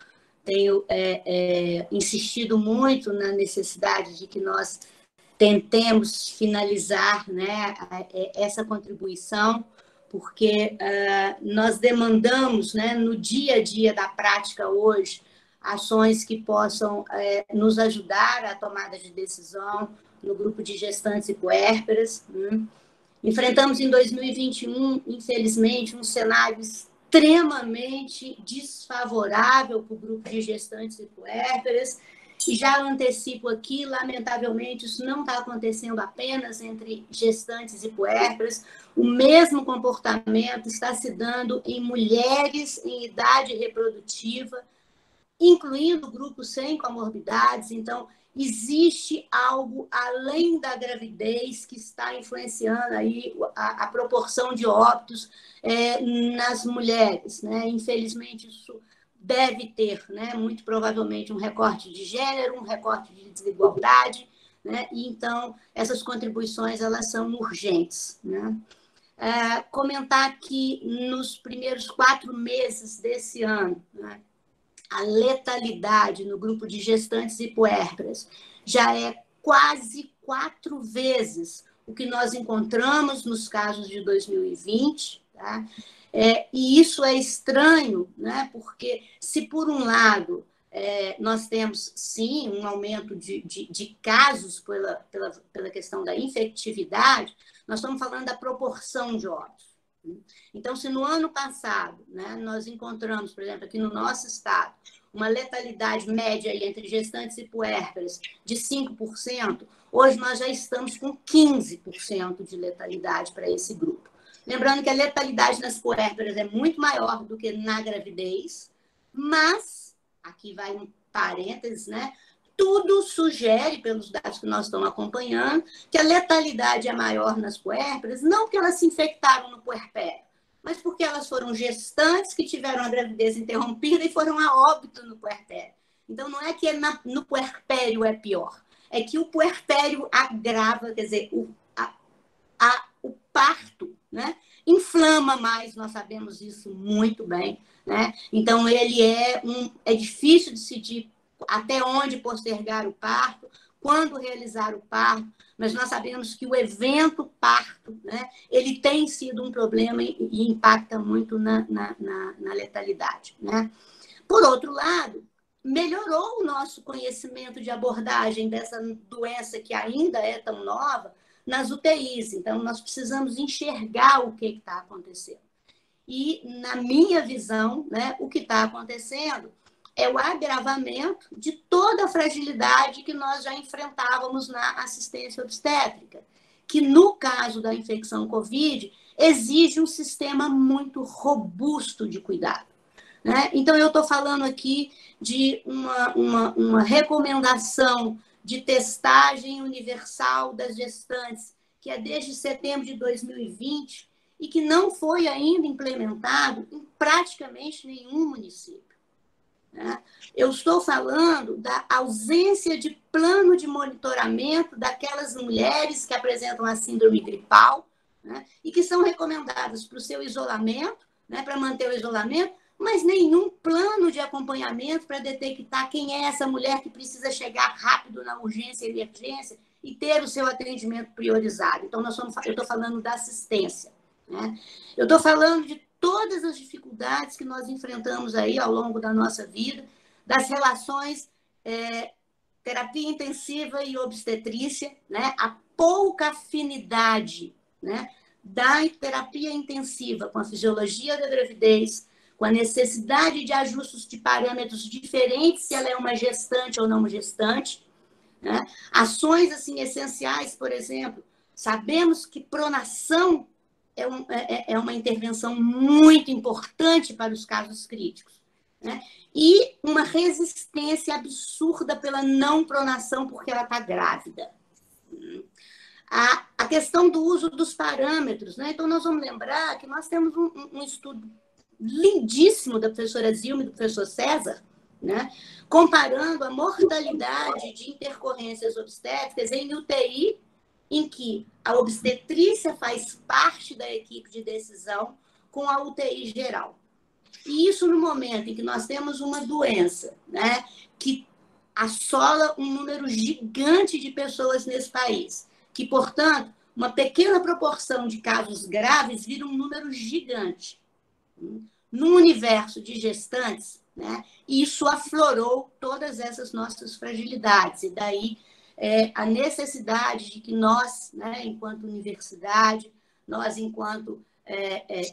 insistido muito na necessidade de que nós tentemos finalizar, né, essa contribuição, porque nós demandamos, né, no dia a dia da prática hoje, ações que possam nos ajudar à tomada de decisão no grupo de gestantes e puérperas. Enfrentamos em 2021, infelizmente, um cenário extremamente desfavorável para o grupo de gestantes e puérperas, e já antecipo aqui, lamentavelmente, isso não está acontecendo apenas entre gestantes e puérperas, o mesmo comportamento está se dando em mulheres em idade reprodutiva, incluindo grupos sem comorbidades. Então, existe algo além da gravidez que está influenciando aí a proporção de óbitos nas mulheres, né? Infelizmente, isso deve ter, né, muito provavelmente, um recorte de gênero, um recorte de desigualdade, né? E, então, essas contribuições elas são urgentes, né? Comentar que nos primeiros 4 meses desse ano, né, a letalidade no grupo de gestantes e puérperas já é quase 4 vezes o que nós encontramos nos casos de 2020, tá? E isso é estranho, né? Porque se, por um lado, nós temos, sim, um aumento de casos pela questão da infectividade, nós estamos falando da proporção de óbitos. Então, se no ano passado, né, nós encontramos, por exemplo, aqui no nosso estado, uma letalidade média entre gestantes e puérperas de 5%, hoje nós já estamos com 15% de letalidade para esse grupo. Lembrando que a letalidade nas puérperas é muito maior do que na gravidez, mas, aqui vai um parênteses, né? Tudo sugere, pelos dados que nós estamos acompanhando, que a letalidade é maior nas puérperas, não porque elas se infectaram no puerpério, mas porque elas foram gestantes que tiveram a gravidez interrompida e foram a óbito no puerpério. Então, não é que no puerpério é pior, é que o puerpério agrava, quer dizer, parto, né, inflama mais, nós sabemos isso muito bem, né? Então, ele é difícil decidir até onde postergar o parto, quando realizar o parto, mas nós sabemos que o evento parto, né, ele tem sido um problema e impacta muito na letalidade, né? Por outro lado, melhorou o nosso conhecimento de abordagem dessa doença que ainda é tão nova nas UTIs. Então, nós precisamos enxergar o que está acontecendo. E, na minha visão, né, o que está acontecendo é o agravamento de toda a fragilidade que nós já enfrentávamos na assistência obstétrica, que, no caso da infecção COVID, exige um sistema muito robusto de cuidado, né? Então, eu estou falando aqui de uma recomendação de testagem universal das gestantes, que é desde setembro de 2020 e que não foi ainda implementado em praticamente nenhum município, né? Eu estou falando da ausência de plano de monitoramento daquelas mulheres que apresentam a síndrome gripal, né, e que são recomendadas para o seu isolamento, né, para manter o isolamento, mas nenhum plano de acompanhamento para detectar quem é essa mulher que precisa chegar rápido na urgência e emergência e ter o seu atendimento priorizado. Então, eu estou falando da assistência, né? Eu estou falando de todas as dificuldades que nós enfrentamos aí ao longo da nossa vida, das relações terapia intensiva e obstetrícia, né? A pouca afinidade, né, da terapia intensiva com a fisiologia da gravidez, com a necessidade de ajustes de parâmetros diferentes se ela é uma gestante ou não uma gestante, né? Ações assim essenciais, por exemplo, sabemos que pronação é uma intervenção muito importante para os casos críticos, né? E uma resistência absurda pela não pronação porque ela está grávida. A questão do uso dos parâmetros, né? Então, nós vamos lembrar que nós temos um estudo lindíssimo da professora Zilma e do professor César, né, comparando a mortalidade de intercorrências obstétricas em UTI, em que a obstetrícia faz parte da equipe de decisão, com a UTI geral. E isso no momento em que nós temos uma doença, né, que assola um número gigante de pessoas nesse país, que, portanto, uma pequena proporção de casos graves vira um número gigante. No universo de gestantes, né, isso aflorou todas essas nossas fragilidades. E daí a necessidade de que nós, né, enquanto universidade, nós, enquanto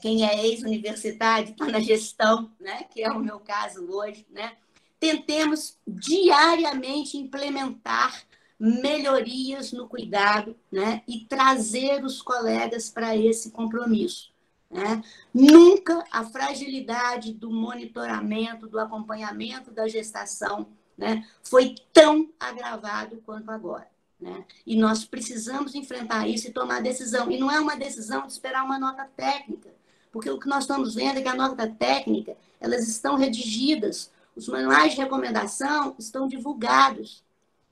quem é ex-universitário, está na gestão, né, que é o meu caso hoje, né, tentemos diariamente implementar melhorias no cuidado, né, e trazer os colegas para esse compromisso, né? Nunca a fragilidade do monitoramento, do acompanhamento da gestação, né, foi tão agravado quanto agora, né? E nós precisamos enfrentar isso e tomar decisão. E não é uma decisão de esperar uma nota técnica, porque o que nós estamos vendo é que a nota técnica, elas estão redigidas, os manuais de recomendação estão divulgados,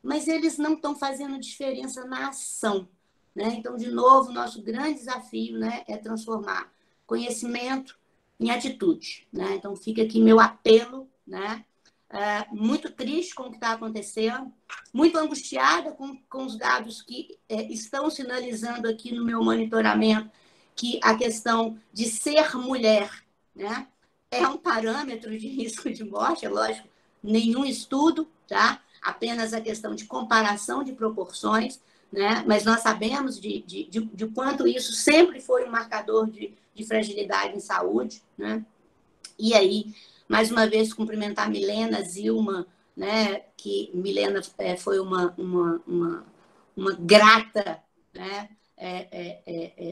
mas eles não estão fazendo diferença na ação, né? Então, de novo, nosso grande desafio, né, é transformar conhecimento em atitude, né? Então, fica aqui meu apelo, né? Muito triste com o que está acontecendo, muito angustiada com os dados que estão sinalizando aqui no meu monitoramento que a questão de ser mulher, né, é um parâmetro de risco de morte, é lógico, nenhum estudo, tá? Apenas a questão de comparação de proporções, né? Mas nós sabemos de quanto isso sempre foi um marcador de fragilidade em saúde, né? E aí, mais uma vez, cumprimentar a Milena, Zilma, né? Que Milena foi uma grata, né,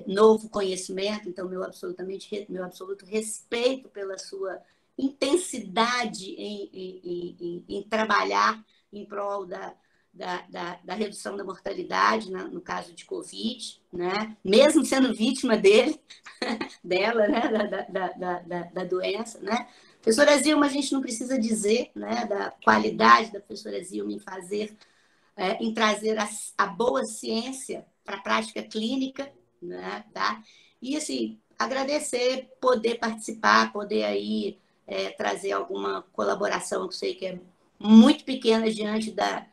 novo conhecimento, então meu absoluto respeito pela sua intensidade em trabalhar em prol da redução da mortalidade, né, no caso de Covid, né, mesmo sendo vítima dela, né, da doença, né. Professora Zilma, a gente não precisa dizer, né, da qualidade da professora Zilma em trazer a boa ciência para a prática clínica, né? Tá? E, assim, agradecer, poder participar, poder aí trazer alguma colaboração, que eu sei que é muito pequena diante da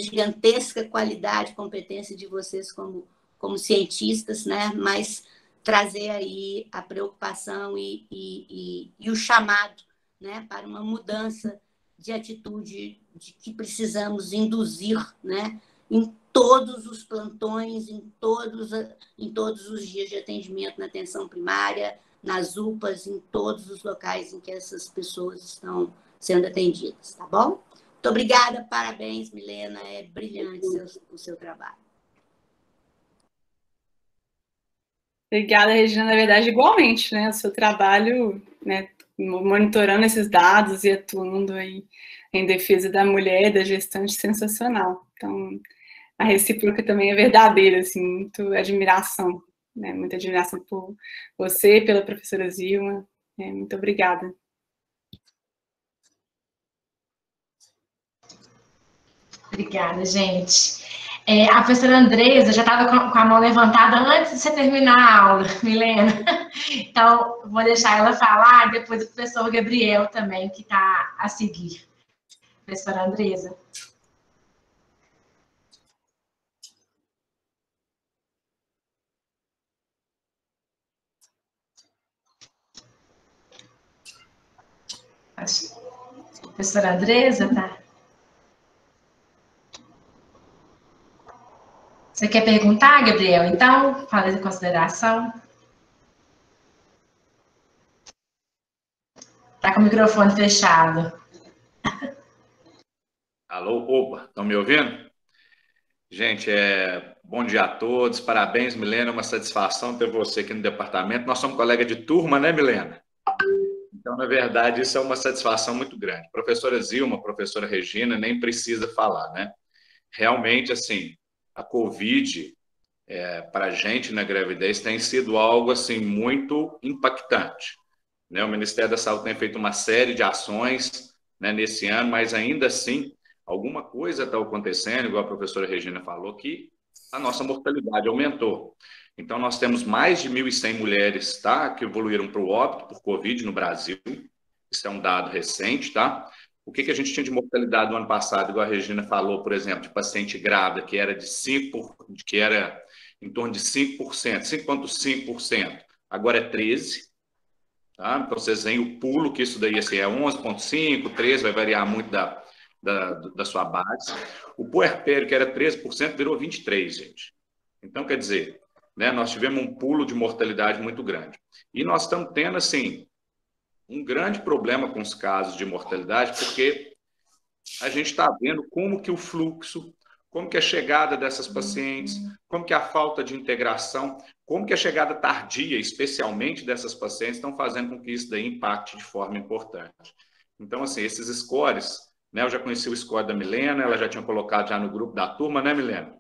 gigantesca qualidade e competência de vocês como cientistas, né? Mas trazer aí a preocupação e o chamado, né, para uma mudança de atitude de que precisamos induzir, né, em todos os plantões, em todos os dias de atendimento na atenção primária, nas UPAs, em todos os locais em que essas pessoas estão sendo atendidas, tá bom? Muito obrigada, parabéns, Milena, é brilhante o seu trabalho. Obrigada, Regina. Na verdade, igualmente, né? O seu trabalho, né, monitorando esses dados e atuando aí em defesa da mulher e da gestante, sensacional. Então, a recíproca também é verdadeira, assim, muito admiração, né? Muita admiração por você, pela professora Zilma. Muito obrigada. Obrigada, gente. A professora Andresa já estava com a mão levantada antes de você terminar a aula, Milena. Então, vou deixar ela falar, depois o professor Gabriel também, que está a seguir. Professora Andresa. Professora Andresa, tá? Você quer perguntar, Gabriel? Então, fala de consideração. Tá com o microfone fechado. Alô, opa, estão me ouvindo? Gente, bom dia a todos, parabéns, Milena, é uma satisfação ter você aqui no departamento. Nós somos colega de turma, né, Milena? Então, na verdade, isso é uma satisfação muito grande. Professora Zilma, professora Regina, nem precisa falar, né? Realmente, assim, a Covid, para a gente na gravidez, tem sido algo, assim, muito impactante, né? O Ministério da Saúde tem feito uma série de ações, né, nesse ano, mas ainda assim, alguma coisa está acontecendo, igual a professora Regina falou, que a nossa mortalidade aumentou. Então, nós temos mais de 1.100 mulheres, tá, que evoluíram para o óbito por Covid no Brasil. Isso é um dado recente, tá? O que a gente tinha de mortalidade no ano passado, igual a Regina falou, por exemplo, de paciente grávida, que era que era em torno de 5%, 5,5%. Agora é 13%. Tá? Então, vocês veem o pulo, que isso daí assim, é 11,5%, 13%, vai variar muito da sua base. O puerpério, que era 13%, virou 23%, gente. Então, quer dizer, né, nós tivemos um pulo de mortalidade muito grande. E nós estamos tendo, assim, um grande problema com os casos de mortalidade, porque a gente está vendo como que o fluxo, como que a chegada dessas pacientes, como que a falta de integração, como que a chegada tardia, especialmente dessas pacientes, estão fazendo com que isso daí impacte de forma importante. Então, assim, esses scores, né, eu já conheci o score da Milena, ela já tinha colocado já no grupo da turma, né, Milena?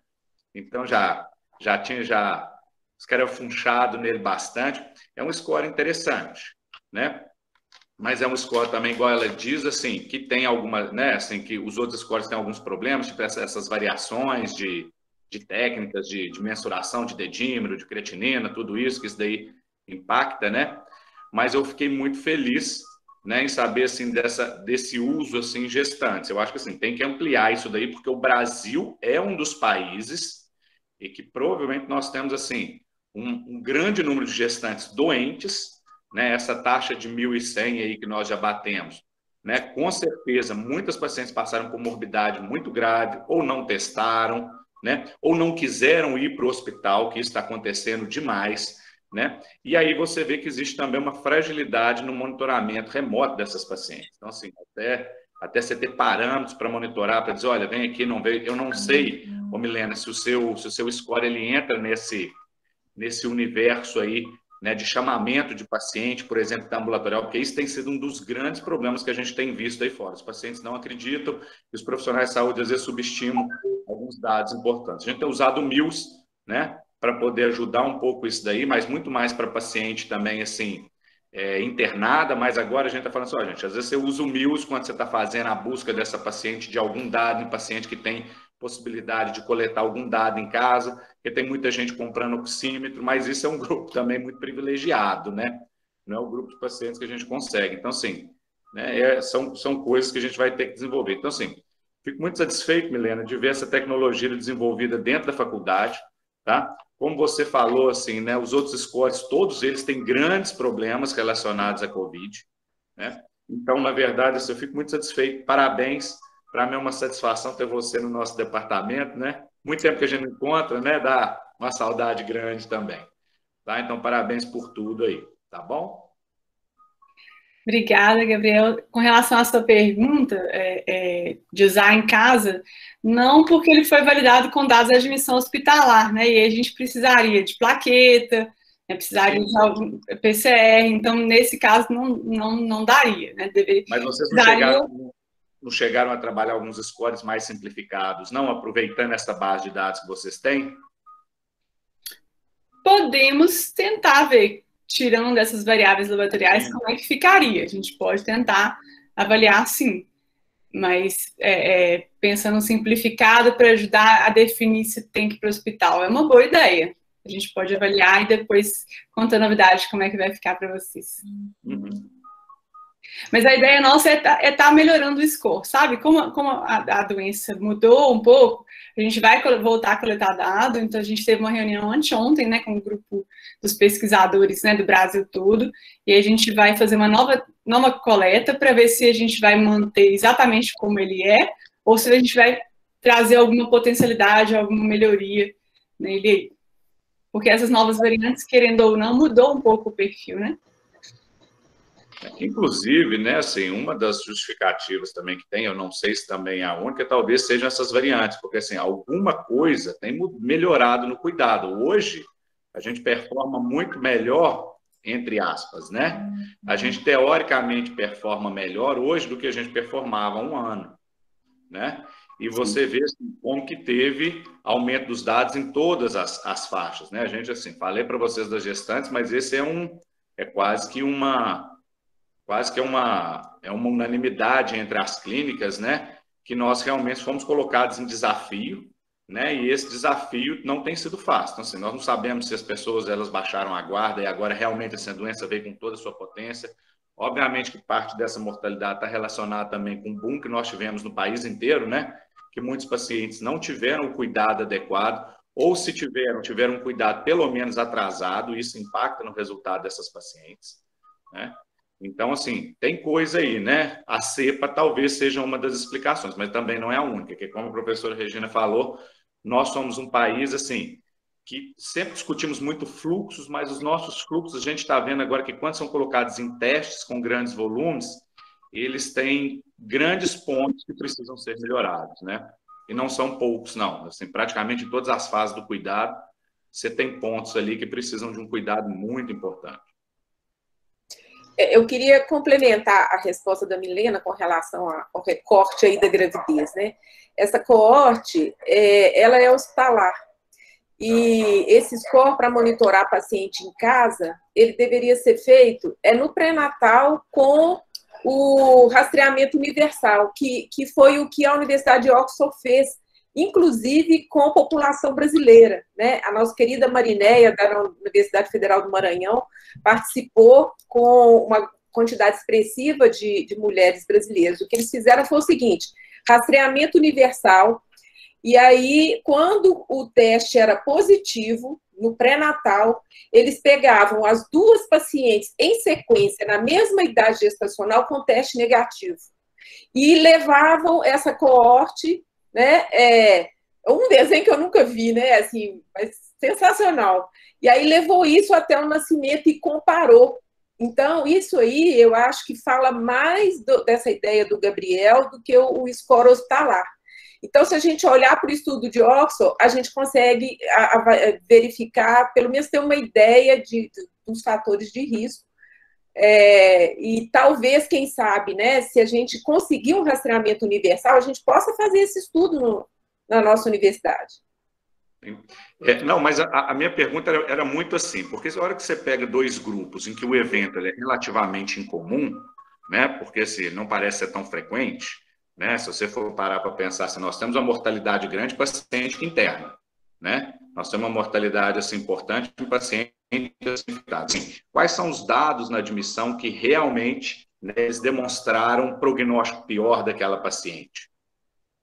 Então, já tinha escarafunchado nele bastante. É um score interessante, né? Mas é um score também, igual ela diz, assim, que tem alguma, né, assim, que os outros scores têm alguns problemas, tipo essas variações de técnicas de mensuração de dedímero, de creatinina, tudo isso, que isso daí impacta, né? Mas eu fiquei muito feliz, né, em saber, assim, desse uso, assim, em gestantes. Eu acho que, assim, tem que ampliar isso daí, porque o Brasil é um dos países e que provavelmente nós temos, assim, um grande número de gestantes doentes, né? Essa taxa de 1.100 aí que nós já batemos, né? Com certeza, muitas pacientes passaram por morbidade muito grave, ou não testaram, né? Ou não quiseram ir para o hospital, que isso está acontecendo demais, né? E aí você vê que existe também uma fragilidade no monitoramento remoto dessas pacientes. Então, assim, até você ter parâmetros para monitorar, para dizer, olha, vem aqui, não veio, eu não sei, ô Milena, se o seu score ele entra nesse universo aí, né, de chamamento de paciente, por exemplo, da ambulatorial, porque isso tem sido um dos grandes problemas que a gente tem visto aí fora. Os pacientes não acreditam e os profissionais de saúde, às vezes, subestimam alguns dados importantes. A gente tem usado o MILS, né, para poder ajudar um pouco isso daí, mas muito mais para paciente também, assim, internada, mas agora a gente está falando assim, gente, às vezes você usa o MILS quando você está fazendo a busca dessa paciente de algum dado em paciente que tem possibilidade de coletar algum dado em casa, porque tem muita gente comprando oxímetro, mas isso é um grupo também muito privilegiado, né? Não é o grupo de pacientes que a gente consegue. Então, assim, né, são coisas que a gente vai ter que desenvolver. Então, assim, fico muito satisfeito, Milena, de ver essa tecnologia desenvolvida dentro da faculdade, tá? Como você falou, assim, né, os outros scores, todos eles têm grandes problemas relacionados à Covid, né? Então, na verdade, assim, eu fico muito satisfeito. Parabéns. Para mim é uma satisfação ter você no nosso departamento, né? Muito tempo que a gente não encontra, né? Dá uma saudade grande também, tá? Então, parabéns por tudo aí, tá bom? Obrigada, Gabriel. Com relação à sua pergunta de usar em casa, não, porque ele foi validado com dados de admissão hospitalar, né? E aí a gente precisaria de plaqueta, né? Precisaria de algum PCR, então nesse caso não daria, né? Mas vocês não chegaram a trabalhar alguns scores mais simplificados, não aproveitando essa base de dados que vocês têm? Podemos tentar ver, tirando essas variáveis laboratoriais, como é que ficaria. A gente pode tentar avaliar, sim. Mas pensando simplificado para ajudar a definir se tem que ir para o hospital, é uma boa ideia. A gente pode avaliar e depois contar a novidade, como é que vai ficar para vocês. Uhum. Mas a ideia nossa é tá melhorando o score, sabe? Como a doença mudou um pouco, a gente vai voltar a coletar dado, então a gente teve uma reunião anteontem, né, com o grupo dos pesquisadores, né, do Brasil todo, e a gente vai fazer uma nova coleta para ver se a gente vai manter exatamente como ele é, ou se a gente vai trazer alguma potencialidade, alguma melhoria nele. Porque essas novas variantes, querendo ou não, mudou um pouco o perfil, né? Inclusive, né, assim, uma das justificativas também que tem, eu não sei se também é a única, talvez sejam essas variantes, porque assim, alguma coisa tem melhorado no cuidado. Hoje, a gente performa muito melhor, entre aspas, né? A gente teoricamente performa melhor hoje do que a gente performava há um ano, né? E você vê assim, como que teve aumento dos dados em todas as faixas, né? A gente, assim, falei para vocês das gestantes, mas esse é quase que uma unanimidade entre as clínicas, né, que nós realmente fomos colocados em desafio, né, e esse desafio não tem sido fácil. Então, assim, nós não sabemos se as pessoas elas baixaram a guarda e agora realmente essa doença veio com toda a sua potência. Obviamente que parte dessa mortalidade está relacionada também com o boom que nós tivemos no país inteiro, né, que muitos pacientes não tiveram o cuidado adequado, ou se tiveram um cuidado pelo menos atrasado, e isso impacta no resultado dessas pacientes, né? Então, assim, tem coisa aí, né? A cepa talvez seja uma das explicações, mas também não é a única, que como a professora Regina falou, nós somos um país, assim, que sempre discutimos muito fluxos, mas os nossos fluxos, a gente está vendo agora que quando são colocados em testes com grandes volumes, eles têm grandes pontos que precisam ser melhorados, né? E não são poucos, não. Assim, praticamente em todas as fases do cuidado, você tem pontos ali que precisam de um cuidado muito importante. Eu queria complementar a resposta da Milena com relação ao recorte aí da gravidez, né? Essa coorte, ela é hospitalar. E esse score para monitorar paciente em casa, ele deveria ser feito no pré-natal com o rastreamento universal, que foi o que a Universidade de Oxford fez, inclusive com a população brasileira, né? A nossa querida Marinéia, da Universidade Federal do Maranhão, participou com uma quantidade expressiva de mulheres brasileiras. O que eles fizeram foi o seguinte, rastreamento universal, e aí, quando o teste era positivo, no pré-natal, eles pegavam as duas pacientes em sequência, na mesma idade gestacional, com teste negativo, e levavam essa coorte, né, um desenho que eu nunca vi, né, assim, mas sensacional. E aí levou isso até o nascimento e comparou. Então, isso aí eu acho que fala mais dessa ideia do Gabriel do que o score hospitalar. Então, se a gente olhar para o estudo de Oxford, a gente consegue verificar, pelo menos ter uma ideia dos fatores de risco. E talvez, quem sabe, né, se a gente conseguir um rastreamento universal, a gente possa fazer esse estudo na nossa universidade. Não, mas a minha pergunta era muito assim, porque na hora que você pega dois grupos em que o evento é relativamente incomum, né, porque assim, não parece ser tão frequente, né? Se você for parar para pensar, se nós temos uma mortalidade grande, paciente interna, né? Nós temos uma mortalidade assim, importante em pacientes infectados. Assim, quais são os dados na admissão que realmente, né, eles demonstraram um prognóstico pior daquela paciente?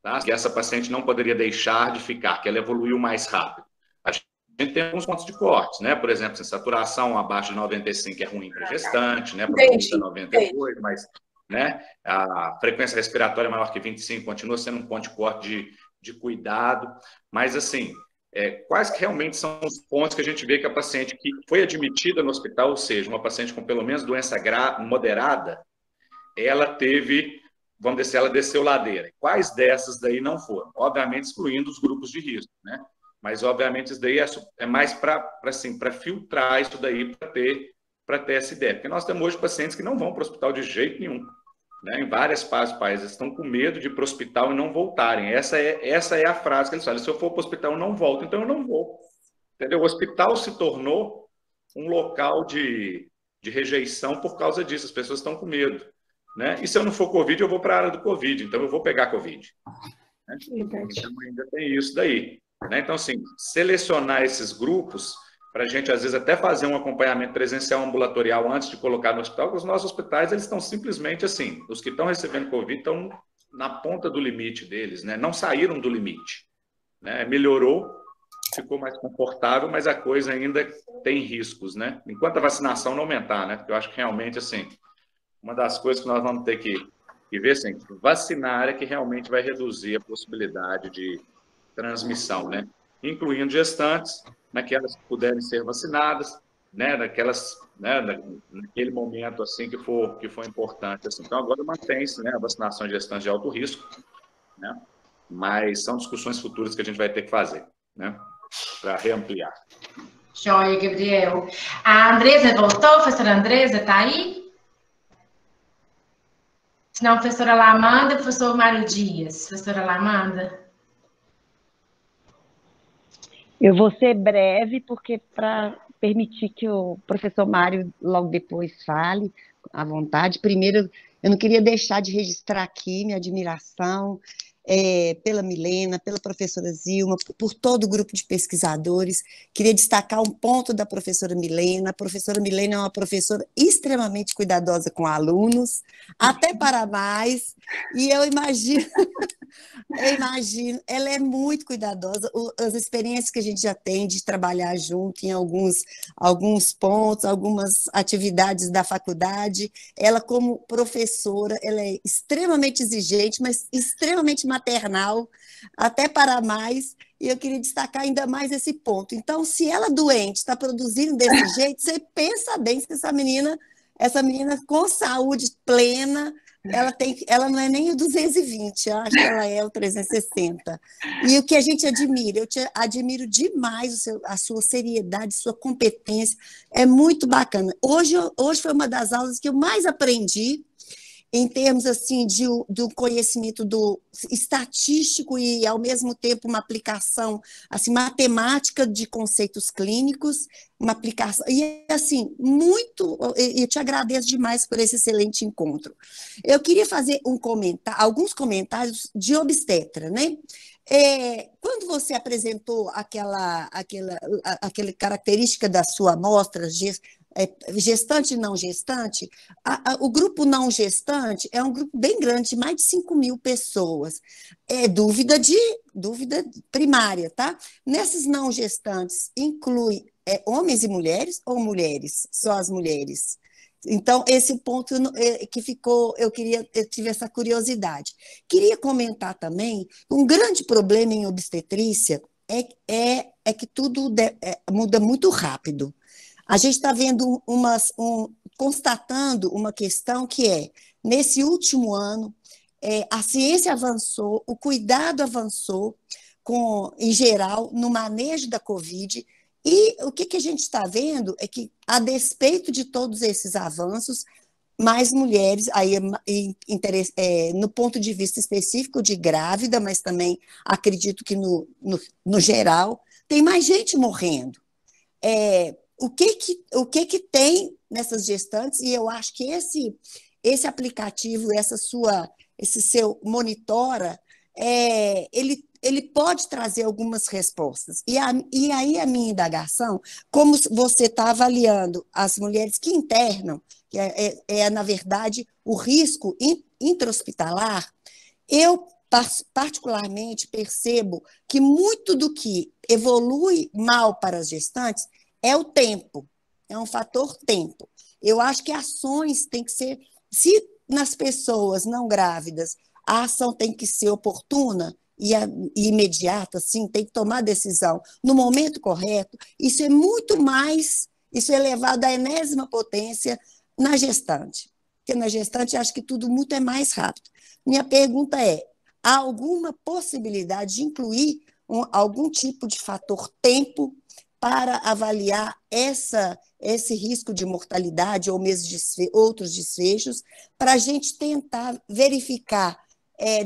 Tá? Que essa paciente não poderia deixar de ficar, que ela evoluiu mais rápido. A gente tem alguns pontos de cortes, né? Por exemplo, saturação abaixo de 95 é ruim para gestante, né? Para adulta 92, mas, né, a frequência respiratória maior que 25 continua sendo um ponto de corte de cuidado. Mas, assim, quais que realmente são os pontos que a gente vê que a paciente que foi admitida no hospital, ou seja, uma paciente com pelo menos doença moderada, ela teve, vamos dizer, ela desceu ladeira. Quais dessas daí não foram? Obviamente, excluindo os grupos de risco, né? Mas, obviamente, isso daí é mais para assim, filtrar isso daí, para ter essa ideia. Porque nós temos hoje pacientes que não vão para o hospital de jeito nenhum. Né? Em várias partes do país, eles estão com medo de ir para o hospital e não voltarem. Essa é a frase que eles falam: se eu for para o hospital, eu não volto, então eu não vou. Entendeu? O hospital se tornou um local de rejeição por causa disso. As pessoas estão com medo. Né? E se eu não for Covid, eu vou para a área do Covid, então eu vou pegar Covid. Né? Então ainda tem isso daí. Né? Então, assim, selecionar esses grupos para a gente, às vezes, até fazer um acompanhamento presencial ambulatorial antes de colocar no hospital, porque os nossos hospitais, eles estão simplesmente assim, os que estão recebendo Covid estão na ponta do limite deles, né? Não saíram do limite. Né? Melhorou, ficou mais confortável, mas a coisa ainda tem riscos, né? Enquanto a vacinação não aumentar, né? Porque eu acho que realmente, assim, uma das coisas que nós vamos ter que ver, assim, vacinar é que realmente vai reduzir a possibilidade de transmissão, né? Incluindo gestantes, naquelas que puderem ser vacinadas, né? Naquelas, né? Naquele momento assim que for importante, assim. Então agora mantém-se, né, a vacinação de gestantes de alto risco, né? Mas são discussões futuras que a gente vai ter que fazer, né? Para reampliar. Joia, Gabriel. A Andresa voltou? A professora Andresa está aí? Se não, a professora Lamanda, professor Mário Dias. Professora Lamanda. Eu vou ser breve, porque para permitir que o professor Mário logo depois fale à vontade. Primeiro, eu não queria deixar de registrar aqui minha admiração pela Milena, pela professora Zilma, por todo o grupo de pesquisadores. Queria destacar um ponto da professora Milena. A professora Milena é uma professora extremamente cuidadosa com alunos, até para mais, e eu imagino, ela é muito cuidadosa. As experiências que a gente já tem de trabalhar junto em alguns pontos, algumas atividades da faculdade, ela como professora, ela é extremamente exigente, mas extremamente maternal, até para mais, e eu queria destacar ainda mais esse ponto. Então, se ela doente está produzindo desse jeito, você pensa bem se essa menina com saúde plena, ela não é nem o 220, eu acho que ela é o 360. E o que a gente admira, eu te admiro demais a sua seriedade, sua competência, é muito bacana. Hoje foi uma das aulas que eu mais aprendi, em termos assim do conhecimento do estatístico e, ao mesmo tempo, uma aplicação assim, matemática de conceitos clínicos, uma aplicação, e assim, eu te agradeço demais por esse excelente encontro. Eu queria fazer alguns comentários de obstetra, né? Quando você apresentou aquela característica da sua amostra, gestante e não gestante, o grupo não gestante é um grupo bem grande, de mais de 5.000 pessoas. É dúvida primária, tá? Nessas não gestantes, inclui homens e mulheres ou mulheres? Só as mulheres? Então, esse ponto que ficou, eu tive essa curiosidade. Queria comentar também, um grande problema em obstetrícia é que tudo muda muito rápido. A gente está vendo constatando uma questão que nesse último ano, a ciência avançou, o cuidado avançou, em geral, no manejo da Covid, e o que a gente está vendo é que, a despeito de todos esses avanços, mais mulheres, aí no ponto de vista específico de grávida, mas também acredito que no geral, tem mais gente morrendo. O que tem nessas gestantes, e eu acho que esse aplicativo, esse seu monitora, ele pode trazer algumas respostas. E aí a minha indagação, como você está avaliando as mulheres que internam, que na verdade, o risco intra-hospitalar, eu particularmente percebo que muito do que evolui mal para as gestantes é o tempo, é um fator tempo. Eu acho que ações têm que ser, se nas pessoas não grávidas a ação tem que ser oportuna e imediata, sim, tem que tomar decisão no momento correto, isso é muito mais, isso é elevado à enésima potência na gestante, porque na gestante acho que tudo muito é mais rápido. Minha pergunta é, há alguma possibilidade de incluir algum tipo de fator tempo para avaliar esse risco de mortalidade ou mesmo outros desfechos, para a gente tentar verificar,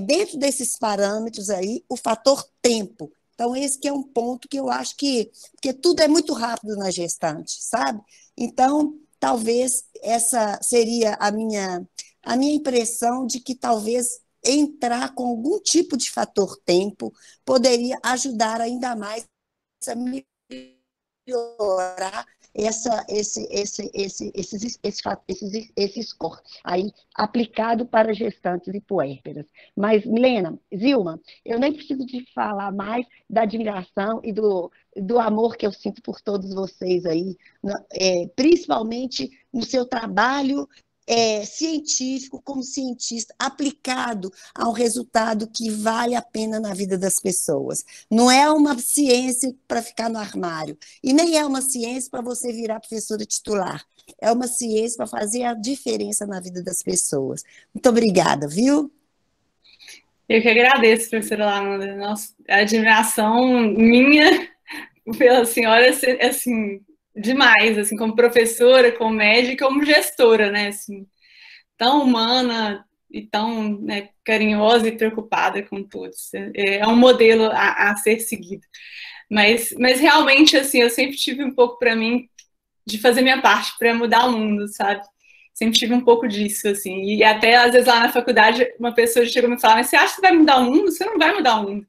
dentro desses parâmetros aí, o fator tempo. Então, esse que é um ponto que eu acho que tudo é muito rápido na gestante, sabe? Então, talvez essa seria a minha impressão de que talvez entrar com algum tipo de fator tempo poderia ajudar ainda mais a melhorar esse score aí aplicado para gestantes e puérperas. Mas, Milena, Zilma, eu nem preciso de falar mais da admiração e do amor que eu sinto por todos vocês aí, principalmente no seu trabalho científico, como cientista, aplicado a um resultado que vale a pena na vida das pessoas. Não é uma ciência para ficar no armário, e nem é uma ciência para você virar professora titular. É uma ciência para fazer a diferença na vida das pessoas. Muito obrigada, viu? Eu que agradeço, professora Lamonda. Nossa, a admiração minha pela senhora, assim, demais, assim, como professora, como médica, como gestora, né, assim, tão humana e tão, né, carinhosa e preocupada com todos. É um modelo a ser seguido. Mas realmente, assim, eu sempre tive um pouco para mim de fazer minha parte para mudar o mundo, sabe? Sempre tive um pouco disso, assim. E até, às vezes, lá na faculdade, uma pessoa chegou a me falar, mas você acha que vai mudar o mundo? Você não vai mudar o mundo.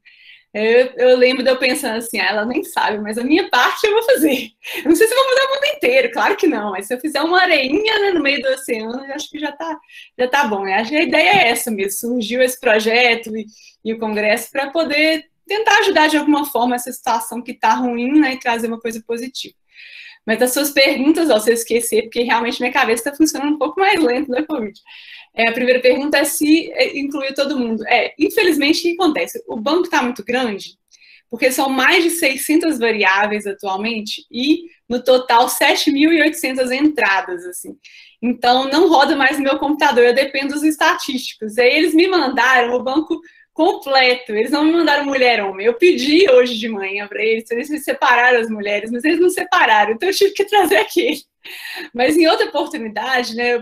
Eu lembro de eu pensando assim, ela nem sabe, mas a minha parte eu vou fazer. Eu não sei se eu vou mudar o mundo inteiro, claro que não, mas se eu fizer uma areinha, né, no meio do oceano, eu acho que já tá bom. Eu acho que a ideia é essa mesmo, surgiu esse projeto e o congresso para poder tentar ajudar de alguma forma essa situação que está ruim, né, e trazer uma coisa positiva. Mas as suas perguntas, ó, se eu esquecer, porque realmente minha cabeça está funcionando um pouco mais lento da Covid. A primeira pergunta é se incluiu todo mundo. Infelizmente, o que acontece? O banco está muito grande, porque são mais de 600 variáveis atualmente e, no total, 7.800 entradas, assim. Então, não roda mais no meu computador, eu dependo dos estatísticos. Aí eles me mandaram o banco completo, eles não me mandaram mulher-homem. Eu pedi hoje de manhã para eles separaram as mulheres, mas eles não separaram, então eu tive que trazer aquele. Mas em outra oportunidade, né,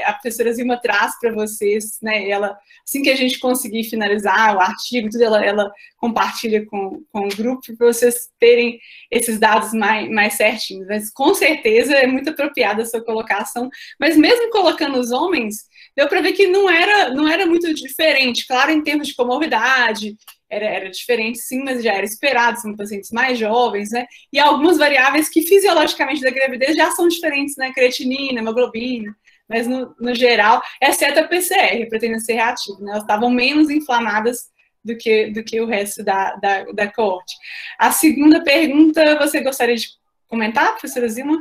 a professora Zilma traz para vocês, né, ela, assim que a gente conseguir finalizar o artigo, tudo, ela compartilha com o grupo para vocês terem esses dados mais certinhos. Mas com certeza é muito apropriada a sua colocação, mas mesmo colocando os homens, deu para ver que não era muito diferente, claro, em termos de comorbidade, era diferente sim, mas já era esperado, são pacientes mais jovens, né? E algumas variáveis que fisiologicamente da gravidez já são diferentes, né? Creatinina, hemoglobina, mas no geral, exceto a PCR, a proteína C reativa, né? Elas estavam menos inflamadas do que o resto da coorte. A segunda pergunta, você gostaria de comentar, professora Zilma?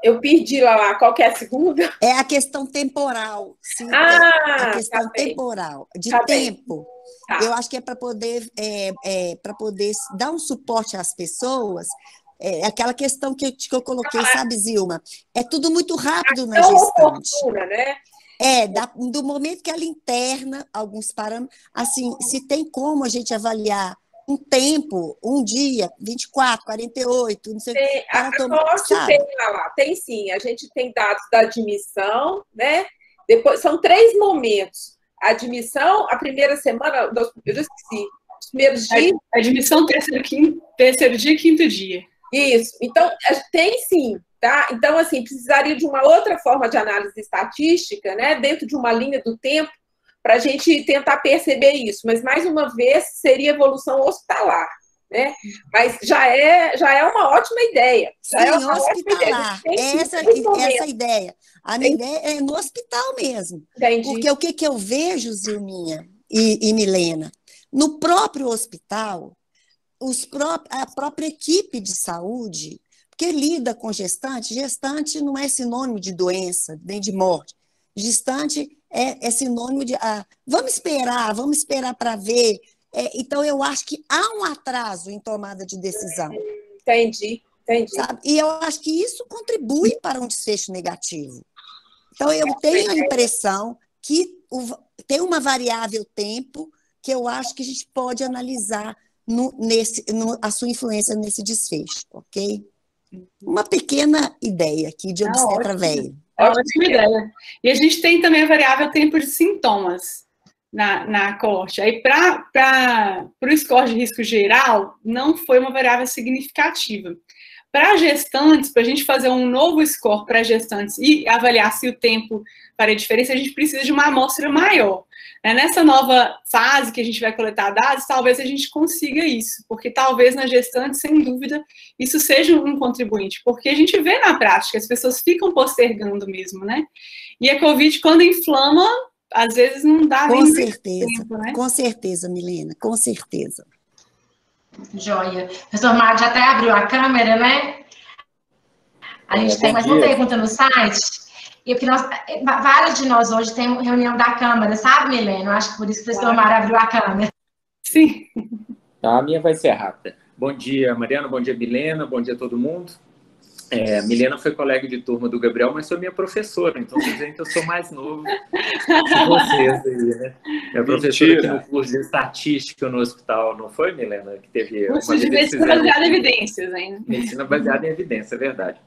Eu perdi lá, qual que é a segunda? É a questão temporal. Sim, a questão temporal, de tempo. Tá. Eu acho que é para poder dar um suporte às pessoas, aquela questão que eu coloquei, sabe, Zilma? É tudo muito rápido na gestante. Oportuna, né? Do momento que ela interna alguns parâmetros, assim, se tem como a gente avaliar um tempo, um dia, 24, 48, não sei o que. Tem sim, a gente tem dados da admissão, né? Depois, são 3 momentos. A admissão, a primeira semana, eu já esqueci, os primeiros dias. A admissão, terceiro dia e quinto dia. Isso. Então, tem sim, tá? Então, assim, precisaria de uma outra forma de análise estatística, né, dentro de uma linha do tempo, para a gente tentar perceber isso. Mas, mais uma vez, seria evolução hospitalar, né? Mas já é uma ótima ideia. Já é uma hospitalar. Essa ideia. A minha ideia é no hospital mesmo. Entendi. Porque o que eu vejo, Zilminha e Milena, no próprio hospital, a própria equipe de saúde, porque lida com gestante não é sinônimo de doença, nem de morte. Gestante é sinônimo de vamos esperar para ver. Então, eu acho que há um atraso em tomada de decisão. Entendi. Sabe? E eu acho que isso contribui para um desfecho negativo. Então, eu tenho a impressão que tem uma variável tempo que eu acho que a gente pode analisar a sua influência nesse desfecho, ok? Uma pequena ideia aqui de obstetra velho. Ótima ideia. E a gente tem também a variável tempo de sintomas na coorte. Aí, para o score de risco geral, não foi uma variável significativa. Para gestantes, para a gente fazer um novo score para gestantes e avaliar se o tempo faria diferença, a gente precisa de uma amostra maior. Nessa nova fase que a gente vai coletar dados, talvez a gente consiga isso, porque talvez na gestante, sem dúvida, isso seja um contribuinte, porque a gente vê na prática, as pessoas ficam postergando mesmo, né? E a Covid, quando inflama, às vezes não dá nem tempo, né? Com certeza, Milena, com certeza. Joia. O professor Mário já até abriu a câmera, né? A gente tem mais uma pergunta no site. E porque vários de nós hoje temos reunião da Câmara, sabe, Milena? Eu acho que por isso que o professor Mário abriu a câmera. Sim. A minha vai ser rápida. Bom dia, Mariana. Bom dia, Milena. Bom dia a todo mundo. Milena foi colega de turma do Gabriel, mas foi minha professora, então vocês veem que eu sou mais novo que vocês aí, né? Minha professora aqui no curso de estatística no hospital, não foi, Milena? Que teve curso de medicina baseada em evidências ainda. Medicina baseada em evidência, é verdade.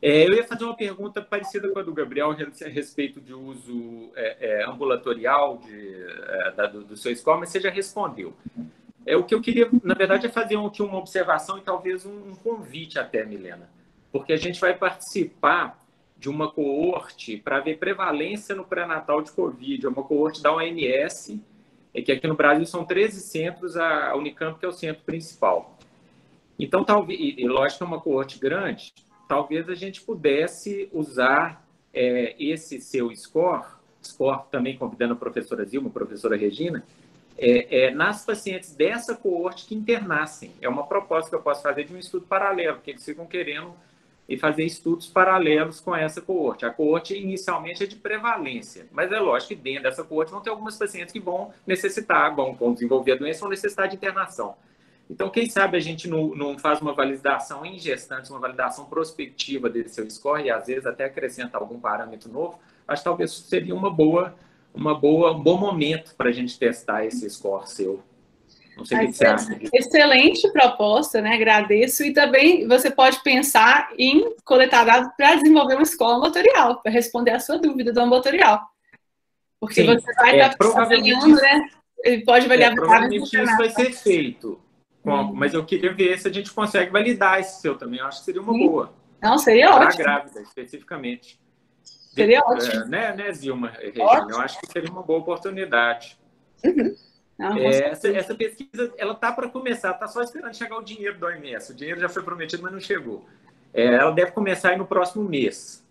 Eu ia fazer uma pergunta parecida com a do Gabriel a respeito de uso ambulatorial do seu score, mas você já respondeu. O que eu queria, na verdade, é fazer aqui uma observação e talvez um convite até, Milena, porque a gente vai participar de uma coorte para ver prevalência no pré-natal de Covid, é uma coorte da OMS, que aqui no Brasil são 13 centros, a Unicamp que é o centro principal. Então, talvez, e lógico que é uma coorte grande, talvez a gente pudesse usar esse seu score também convidando a professora Zilma, a professora Regina, nas pacientes dessa coorte que internassem. É uma proposta que eu posso fazer de um estudo paralelo, porque eles ficam querendo fazer estudos paralelos com essa coorte. A coorte, inicialmente, é de prevalência, mas é lógico que dentro dessa coorte vão ter algumas pacientes que vão necessitar, vão desenvolver a doença, vão necessitar de internação. Então, quem sabe a gente não faz uma validação em gestantes, uma validação prospectiva desse seu score e, às vezes, até acrescenta algum parâmetro novo. Acho que talvez seria um bom momento para a gente testar esse score seu. Não sei o que você acha disso. Excelente proposta, né? Agradeço. E também você pode pensar em coletar dados para desenvolver uma score ambulatorial, para responder a sua dúvida do ambulatorial. Porque sim, você vai estar avaliando, né? Ele pode avaliar provavelmente isso vai ser feito. Mas eu queria ver se a gente consegue validar esse seu também. Eu acho que seria uma boa. Não, seria ótimo. Para grávida, especificamente. Seria ótimo. Né, Zilma, Regina? Eu acho que seria uma boa oportunidade. Uhum. Não, essa pesquisa, ela está para começar, está só esperando chegar o dinheiro do OMS. O dinheiro já foi prometido, mas não chegou. Ela deve começar aí no próximo mês.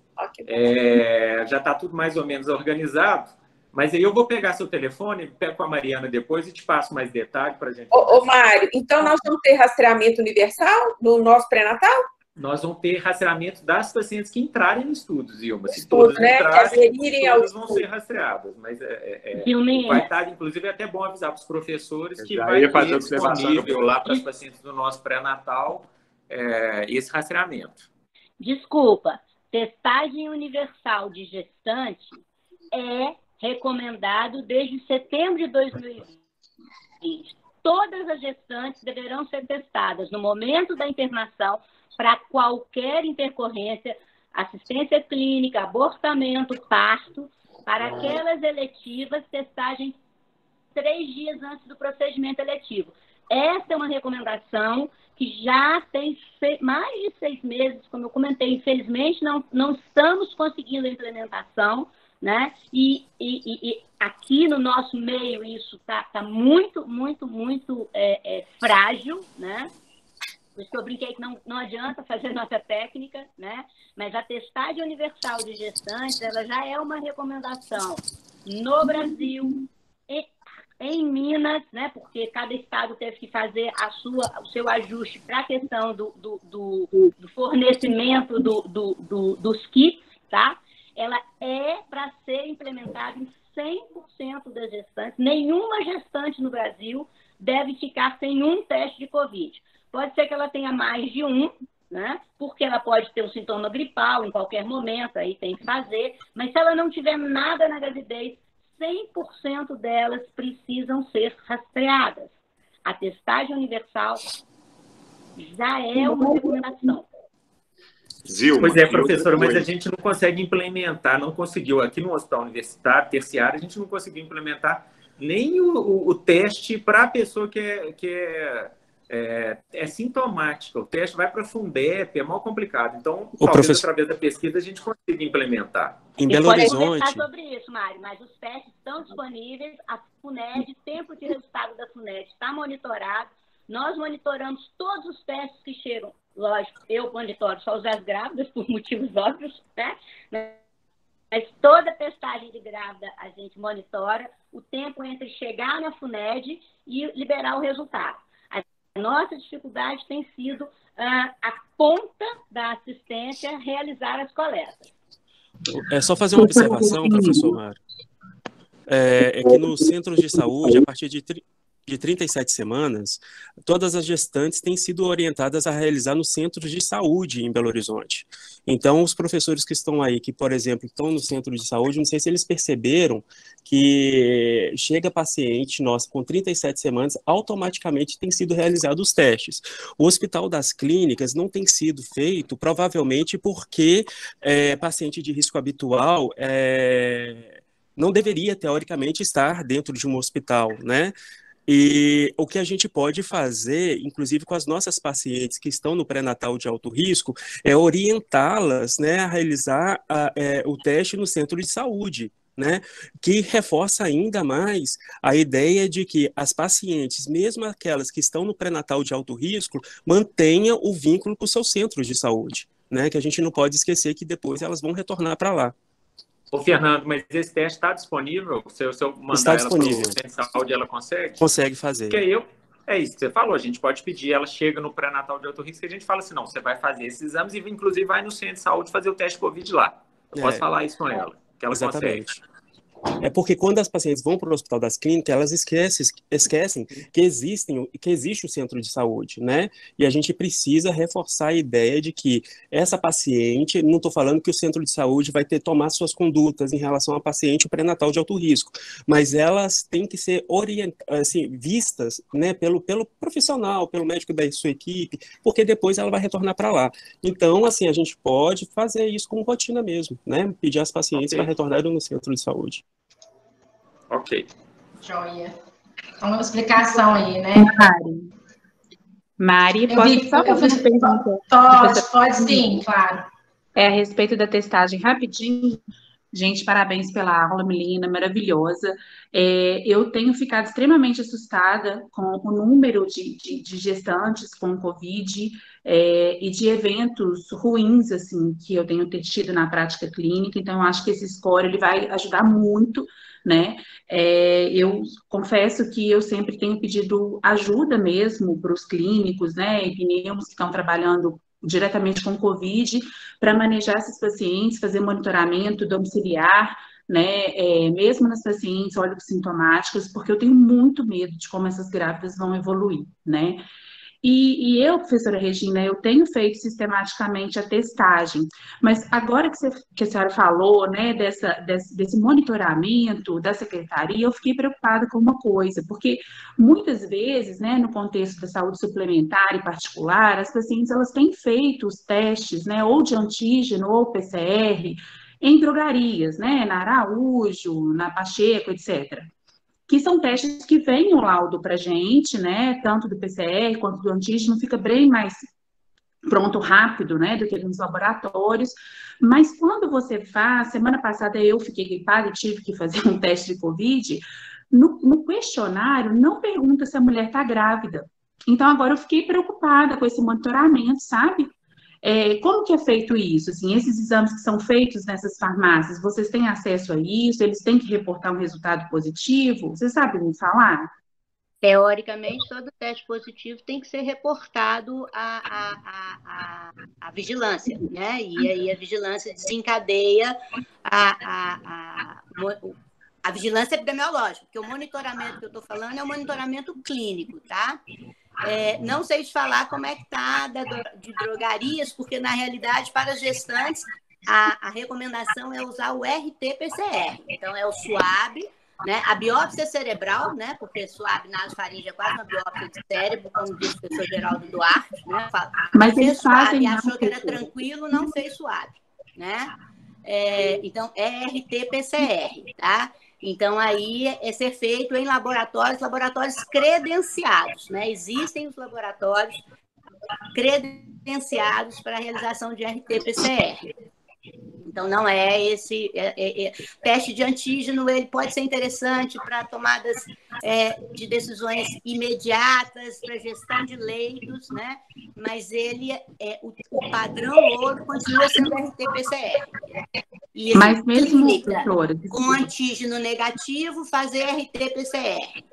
Já está tudo mais ou menos organizado. Mas aí eu vou pegar seu telefone, pego com a Mariana depois e te passo mais detalhes para a gente... Ô, Mário, então nós vamos ter rastreamento universal no nosso pré-natal? Nós vamos ter rastreamento das pacientes que entrarem no estudo, Zilma. Se todas entrarem, todas vão ser rastreadas. Mas vai estar, inclusive, é até bom avisar para os professores que vai ter disponível lá para as pacientes do nosso pré-natal esse rastreamento. Desculpa, testagem universal de gestante é recomendado desde setembro de 2020. Todas as gestantes deverão ser testadas no momento da internação para qualquer intercorrência, assistência clínica, abortamento, parto, para aquelas eletivas, testagem 3 dias antes do procedimento eletivo. Essa é uma recomendação que já tem mais de 6 meses, como eu comentei, infelizmente não estamos conseguindo a implementação, né? E aqui no nosso meio isso tá muito frágil, né? Por isso que eu brinquei que não adianta fazer nota técnica, né? Mas a testagem universal de gestantes, ela já é uma recomendação no Brasil, em Minas, né? Porque cada estado teve que fazer o seu ajuste para a questão do fornecimento dos kits, tá? Ela é para ser implementada em 100% das gestantes. Nenhuma gestante no Brasil deve ficar sem um teste de Covid. Pode ser que ela tenha mais de um, né? Porque ela pode ter um sintoma gripal em qualquer momento, aí tem que fazer. Mas se ela não tiver nada na gravidez, 100% delas precisam ser rastreadas. A testagem universal já é uma recomendação. Zilma, pois é, professora, mas a gente não consegue implementar, não conseguiu. Aqui no hospital universitário, terciário, a gente não conseguiu implementar nem o teste para a pessoa que é sintomática. O teste vai para a Fundep, é mal complicado. Então, talvez através da pesquisa a gente consiga implementar. Em Belo Horizonte... Pode conversar sobre isso, Mário, mas os testes estão disponíveis, a FUNED, tempo de resultado da FUNED está monitorado. Nós monitoramos todos os testes que chegam. Lógico, eu monitoro só os das grávidas, por motivos óbvios, né? Mas toda testagem de grávida a gente monitora o tempo entre chegar na FUNED e liberar o resultado. A nossa dificuldade tem sido a ponta da assistência realizar as coletas. É só fazer uma observação, professor Mário. É que nos centros de saúde, a partir de 37 semanas, todas as gestantes têm sido orientadas a realizar nos centros de saúde em Belo Horizonte. Então, os professores que estão aí, que, por exemplo, estão no centro de saúde, não sei se eles perceberam que chega paciente nossa com 37 semanas, automaticamente tem sido realizados os testes. O Hospital das Clínicas não tem sido feito, provavelmente porque paciente de risco habitual não deveria, teoricamente, estar dentro de um hospital, né? E o que a gente pode fazer, inclusive com as nossas pacientes que estão no pré-natal de alto risco, é orientá-las, né, a realizar o teste no centro de saúde, né, que reforça ainda mais a ideia de que as pacientes, mesmo aquelas que estão no pré-natal de alto risco, mantenham o vínculo com os seus centros de saúde, né, que a gente não pode esquecer que depois elas vão retornar para lá. Ô, Fernando, mas esse teste está disponível? Se eu mandar está disponível. Ela para o centro de saúde, ela consegue? Consegue fazer. Porque é isso que você falou, a gente pode pedir, ela chega no pré-natal de alto risco e a gente fala assim, não, você vai fazer esses exames e inclusive vai no centro de saúde fazer o teste Covid lá. Eu posso falar isso com ela, que ela exatamente. consegue. É porque quando as pacientes vão para o Hospital das Clínicas, elas esquecem que existe o centro de saúde, né? E a gente precisa reforçar a ideia de que essa paciente, não estou falando que o centro de saúde vai tomar suas condutas em relação à paciente pré-natal de alto risco, mas elas têm que ser vistas, né, pelo profissional, pelo médico da sua equipe, porque depois ela vai retornar para lá. Então, assim, a gente pode fazer isso com rotina mesmo, né? Pedir às pacientes para retornarem no centro de saúde. Ok. Joia. Uma explicação aí, né? Mari, pode só fazer uma pergunta? Pode sim, claro. A respeito da testagem, rapidinho. Gente, parabéns pela aula, Milena, maravilhosa. Eu tenho ficado extremamente assustada com o número de gestantes com Covid e de eventos ruins, assim, que eu tenho tido na prática clínica. Então, eu acho que esse score ele vai ajudar muito, né? Eu confesso que eu sempre tenho pedido ajuda mesmo para os clínicos, né, e pneumos que estão trabalhando diretamente com Covid, para manejar esses pacientes, fazer monitoramento domiciliar, né, mesmo nas pacientes sintomáticas, porque eu tenho muito medo de como essas grávidas vão evoluir, né. E eu, professora Regina, eu tenho feito sistematicamente a testagem, mas agora que a senhora falou, né, desse monitoramento da secretaria, eu fiquei preocupada com uma coisa, porque muitas vezes, né, no contexto da saúde suplementar e particular, as pacientes, elas têm feito os testes, né, ou de antígeno ou PCR, em drogarias, né, na Araújo, na Pacheco, etc., que são testes que vêm o laudo para a gente, né, tanto do PCR quanto do antígeno, fica bem mais pronto rápido, né, do que nos laboratórios, mas quando você faz, semana passada eu fiquei gripada e tive que fazer um teste de Covid, no questionário não pergunta se a mulher está grávida. Então agora eu fiquei preocupada com esse monitoramento, sabe? Como que é feito isso? Assim, esses exames que são feitos nessas farmácias, vocês têm acesso a isso? Eles têm que reportar um resultado positivo? Vocês sabem me falar? Teoricamente, todo teste positivo tem que ser reportado à vigilância, né? E aí a vigilância desencadeia a vigilância epidemiológica, porque o monitoramento que eu estou falando é o monitoramento clínico, tá? Não sei te falar como é que está de drogarias, porque, na realidade, para as gestantes, a recomendação é usar o RT-PCR. Então, é o SWAB, né? A biópsia cerebral, né? Porque SWAB nasofaringe é quase uma biópsia de cérebro, como diz o professor Geraldo Duarte, né? Mas eles fazem... achou que era tranquilo, não fez SWAB, né? Então, é RT-PCR, tá? Então, aí é ser feito em laboratórios credenciados, né? Existem os laboratórios credenciados para a realização de RT-PCR. Então, não é esse... teste de antígeno, ele pode ser interessante para tomadas de decisões imediatas, para gestão de leitos, né? Mas ele o padrão ouro continua sendo RT-PCR. E mas mesmo, clínica, com antígeno negativo, fazer RT-PCR.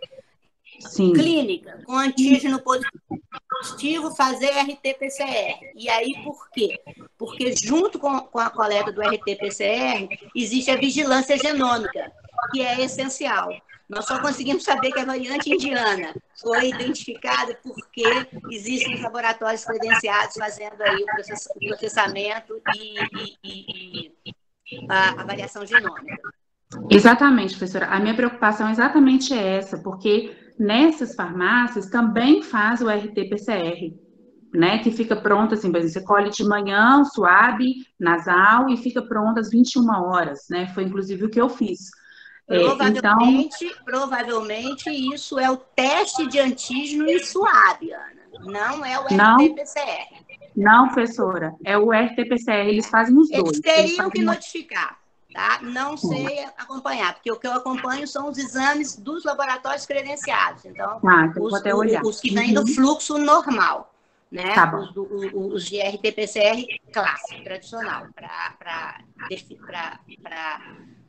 Sim. Clínica, com antígeno positivo, fazer RT-PCR. E aí, por quê? Porque junto com a coleta do RT-PCR, existe a vigilância genômica, que é essencial. Nós só conseguimos saber que a variante indiana foi identificada porque existem os laboratórios credenciados fazendo aí o processamento e a avaliação genômica. Exatamente, professora. A minha preocupação é exatamente essa, porque nessas farmácias também faz o RT-PCR, né? Que fica pronto, assim, por exemplo, você colhe de manhã o SWAB nasal e fica pronto às 21 horas, né? Foi inclusive o que eu fiz. Provavelmente isso é o teste de antígeno em SWAB, Ana. Não é o RT-PCR. Não, professora. É o RT-PCR. Eles fazem os dois. Eles teriam que notificar, tá? Não sei acompanhar, porque o que eu acompanho são os exames dos laboratórios credenciados. Então, os que vêm do fluxo normal, né? Tá, os de RT-PCR clássico, tradicional,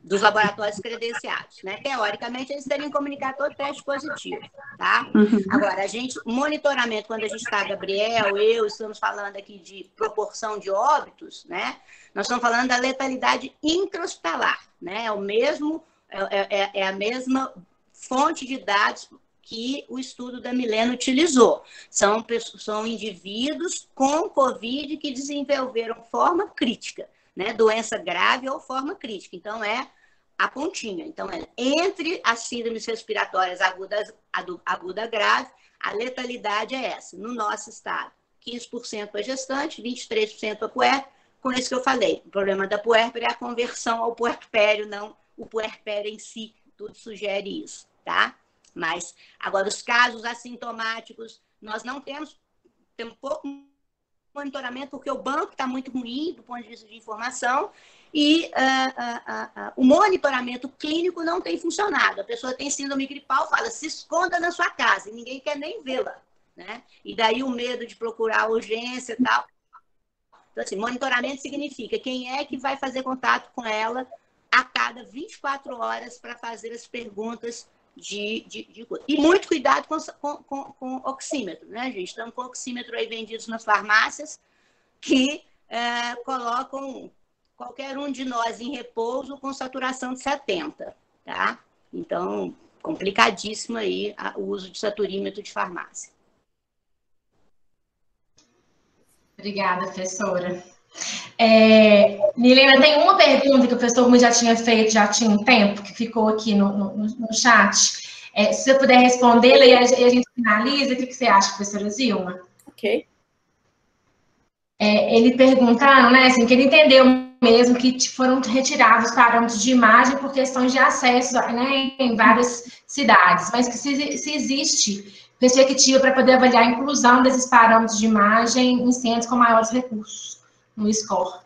dos laboratórios credenciados, né? Teoricamente, eles teriam que comunicar todo teste positivo, tá? Agora, monitoramento, quando a gente está, Gabriel, eu, estamos falando aqui de proporção de óbitos, né? Nós estamos falando da letalidade intra-hospitalar, né? É a mesma fonte de dados que o estudo da Milena utilizou. São indivíduos com Covid que desenvolveram forma crítica, né? Doença grave ou forma crítica. Então, é a pontinha. Então, entre as síndromes respiratórias aguda grave, a letalidade é essa. No nosso estado, 15% para gestante, 23% para puérpero. Com isso que eu falei, o problema da puérpero é a conversão ao puerpério, não o puerpério em si. Tudo sugere isso, tá? Mas, agora, os casos assintomáticos, nós não temos pouco monitoramento, porque o banco está muito ruim do ponto de vista de informação e o monitoramento clínico não tem funcionado. A pessoa tem síndrome gripal, fala, se esconda na sua casa, e ninguém quer nem vê-la, né? E daí o medo de procurar urgência e tal. Então, assim, monitoramento significa quem é que vai fazer contato com ela a cada 24 horas para fazer as perguntas e muito cuidado com oxímetro, né, gente? Estamos com oxímetro aí vendidos nas farmácias que colocam qualquer um de nós em repouso com saturação de 70, tá? Então, complicadíssimo aí o uso de saturímetro de farmácia. Obrigada, professora. Milena, tem uma pergunta que o professor Rui já tinha feito, já tinha um tempo, que ficou aqui no chat. Se você puder respondê-la e a gente finaliza, o que você acha, professora Zilma? Ok. Ele perguntando, né, assim, que ele entendeu mesmo que foram retirados os parâmetros de imagem por questões de acesso, né, em várias cidades, mas que se existe perspectiva para poder avaliar a inclusão desses parâmetros de imagem em centros com maiores recursos no score.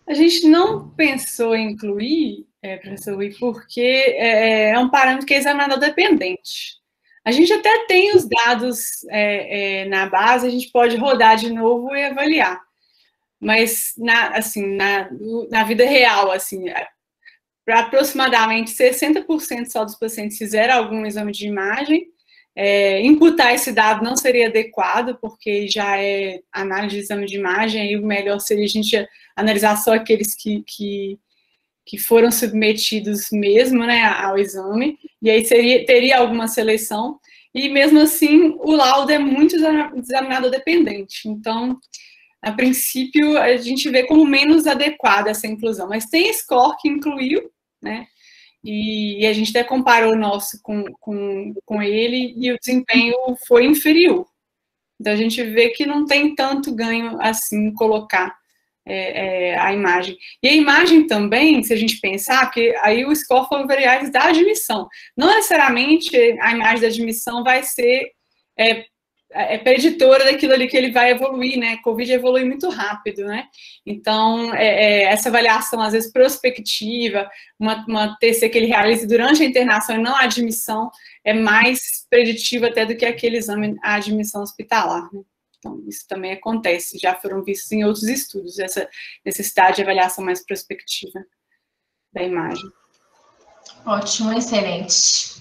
A gente não pensou em incluir, professor Rui, porque é um parâmetro que é examinador dependente. A gente até tem os dados na base, a gente pode rodar de novo e avaliar. Mas, na vida real, assim, para aproximadamente 60% só dos pacientes fizeram algum exame de imagem, imputar esse dado não seria adequado, porque já é análise de exame de imagem, e o melhor seria a gente analisar só aqueles que foram submetidos mesmo, né, ao exame, e aí teria alguma seleção, e mesmo assim o laudo é muito examinador dependente, então, a princípio, a gente vê como menos adequada essa inclusão, mas tem score que incluiu, né, e a gente até comparou o nosso com ele, e o desempenho foi inferior. Então, a gente vê que não tem tanto ganho, assim, colocar a imagem. E a imagem também, se a gente pensar, porque aí o score foram variáveis da admissão. Não necessariamente a imagem da admissão vai ser preditora daquilo ali que ele vai evoluir, né? Covid evolui muito rápido, né? Então, essa avaliação, às vezes, prospectiva, uma TC que ele realiza durante a internação e não a admissão, é mais preditiva até do que aquele exame, a admissão hospitalar, né? Então, isso também acontece, já foram vistos em outros estudos, essa necessidade de avaliação mais prospectiva da imagem. Ótimo, excelente.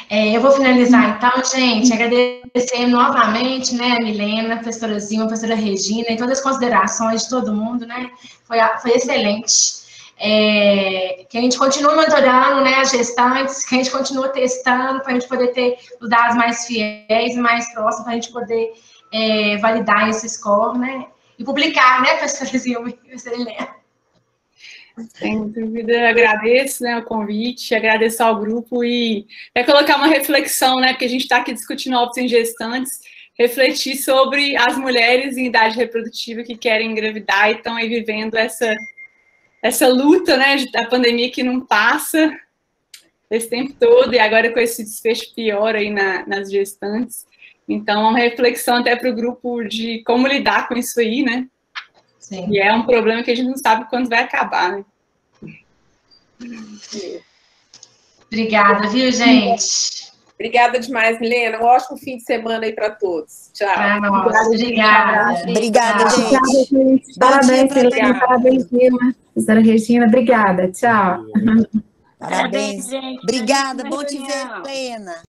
Eu vou finalizar, então, gente, agradecer novamente, né, a Milena, a professora Zilma, a professora Regina, e todas as considerações de todo mundo, né, foi excelente. Que a gente continue monitorando, né, as gestantes, que a gente continue testando, para a gente poder ter os dados mais fiéis e mais próximos, para a gente poder validar esse score, né, e publicar, né, professora Zilma e professora Helena. Sem dúvida, agradeço, né, o convite, agradeço ao grupo e colocar uma reflexão, né, porque a gente está aqui discutindo óbitos em gestantes, refletir sobre as mulheres em idade reprodutiva que querem engravidar e estão aí vivendo essa luta, né, da pandemia que não passa esse tempo todo e agora com esse desfecho pior aí nas gestantes. Então, uma reflexão até para o grupo de como lidar com isso aí, né? Sim. E é um problema que a gente não sabe quando vai acabar, né? Obrigada, viu, gente? Obrigada demais, Milena. Um ótimo fim de semana aí para todos. Tchau. Obrigada. Obrigada, gente. Parabéns, Milena. Parabéns, Vilma. Professora Regina, obrigada. Tchau. Parabéns, gente. Obrigada. Bom te ver, Helena.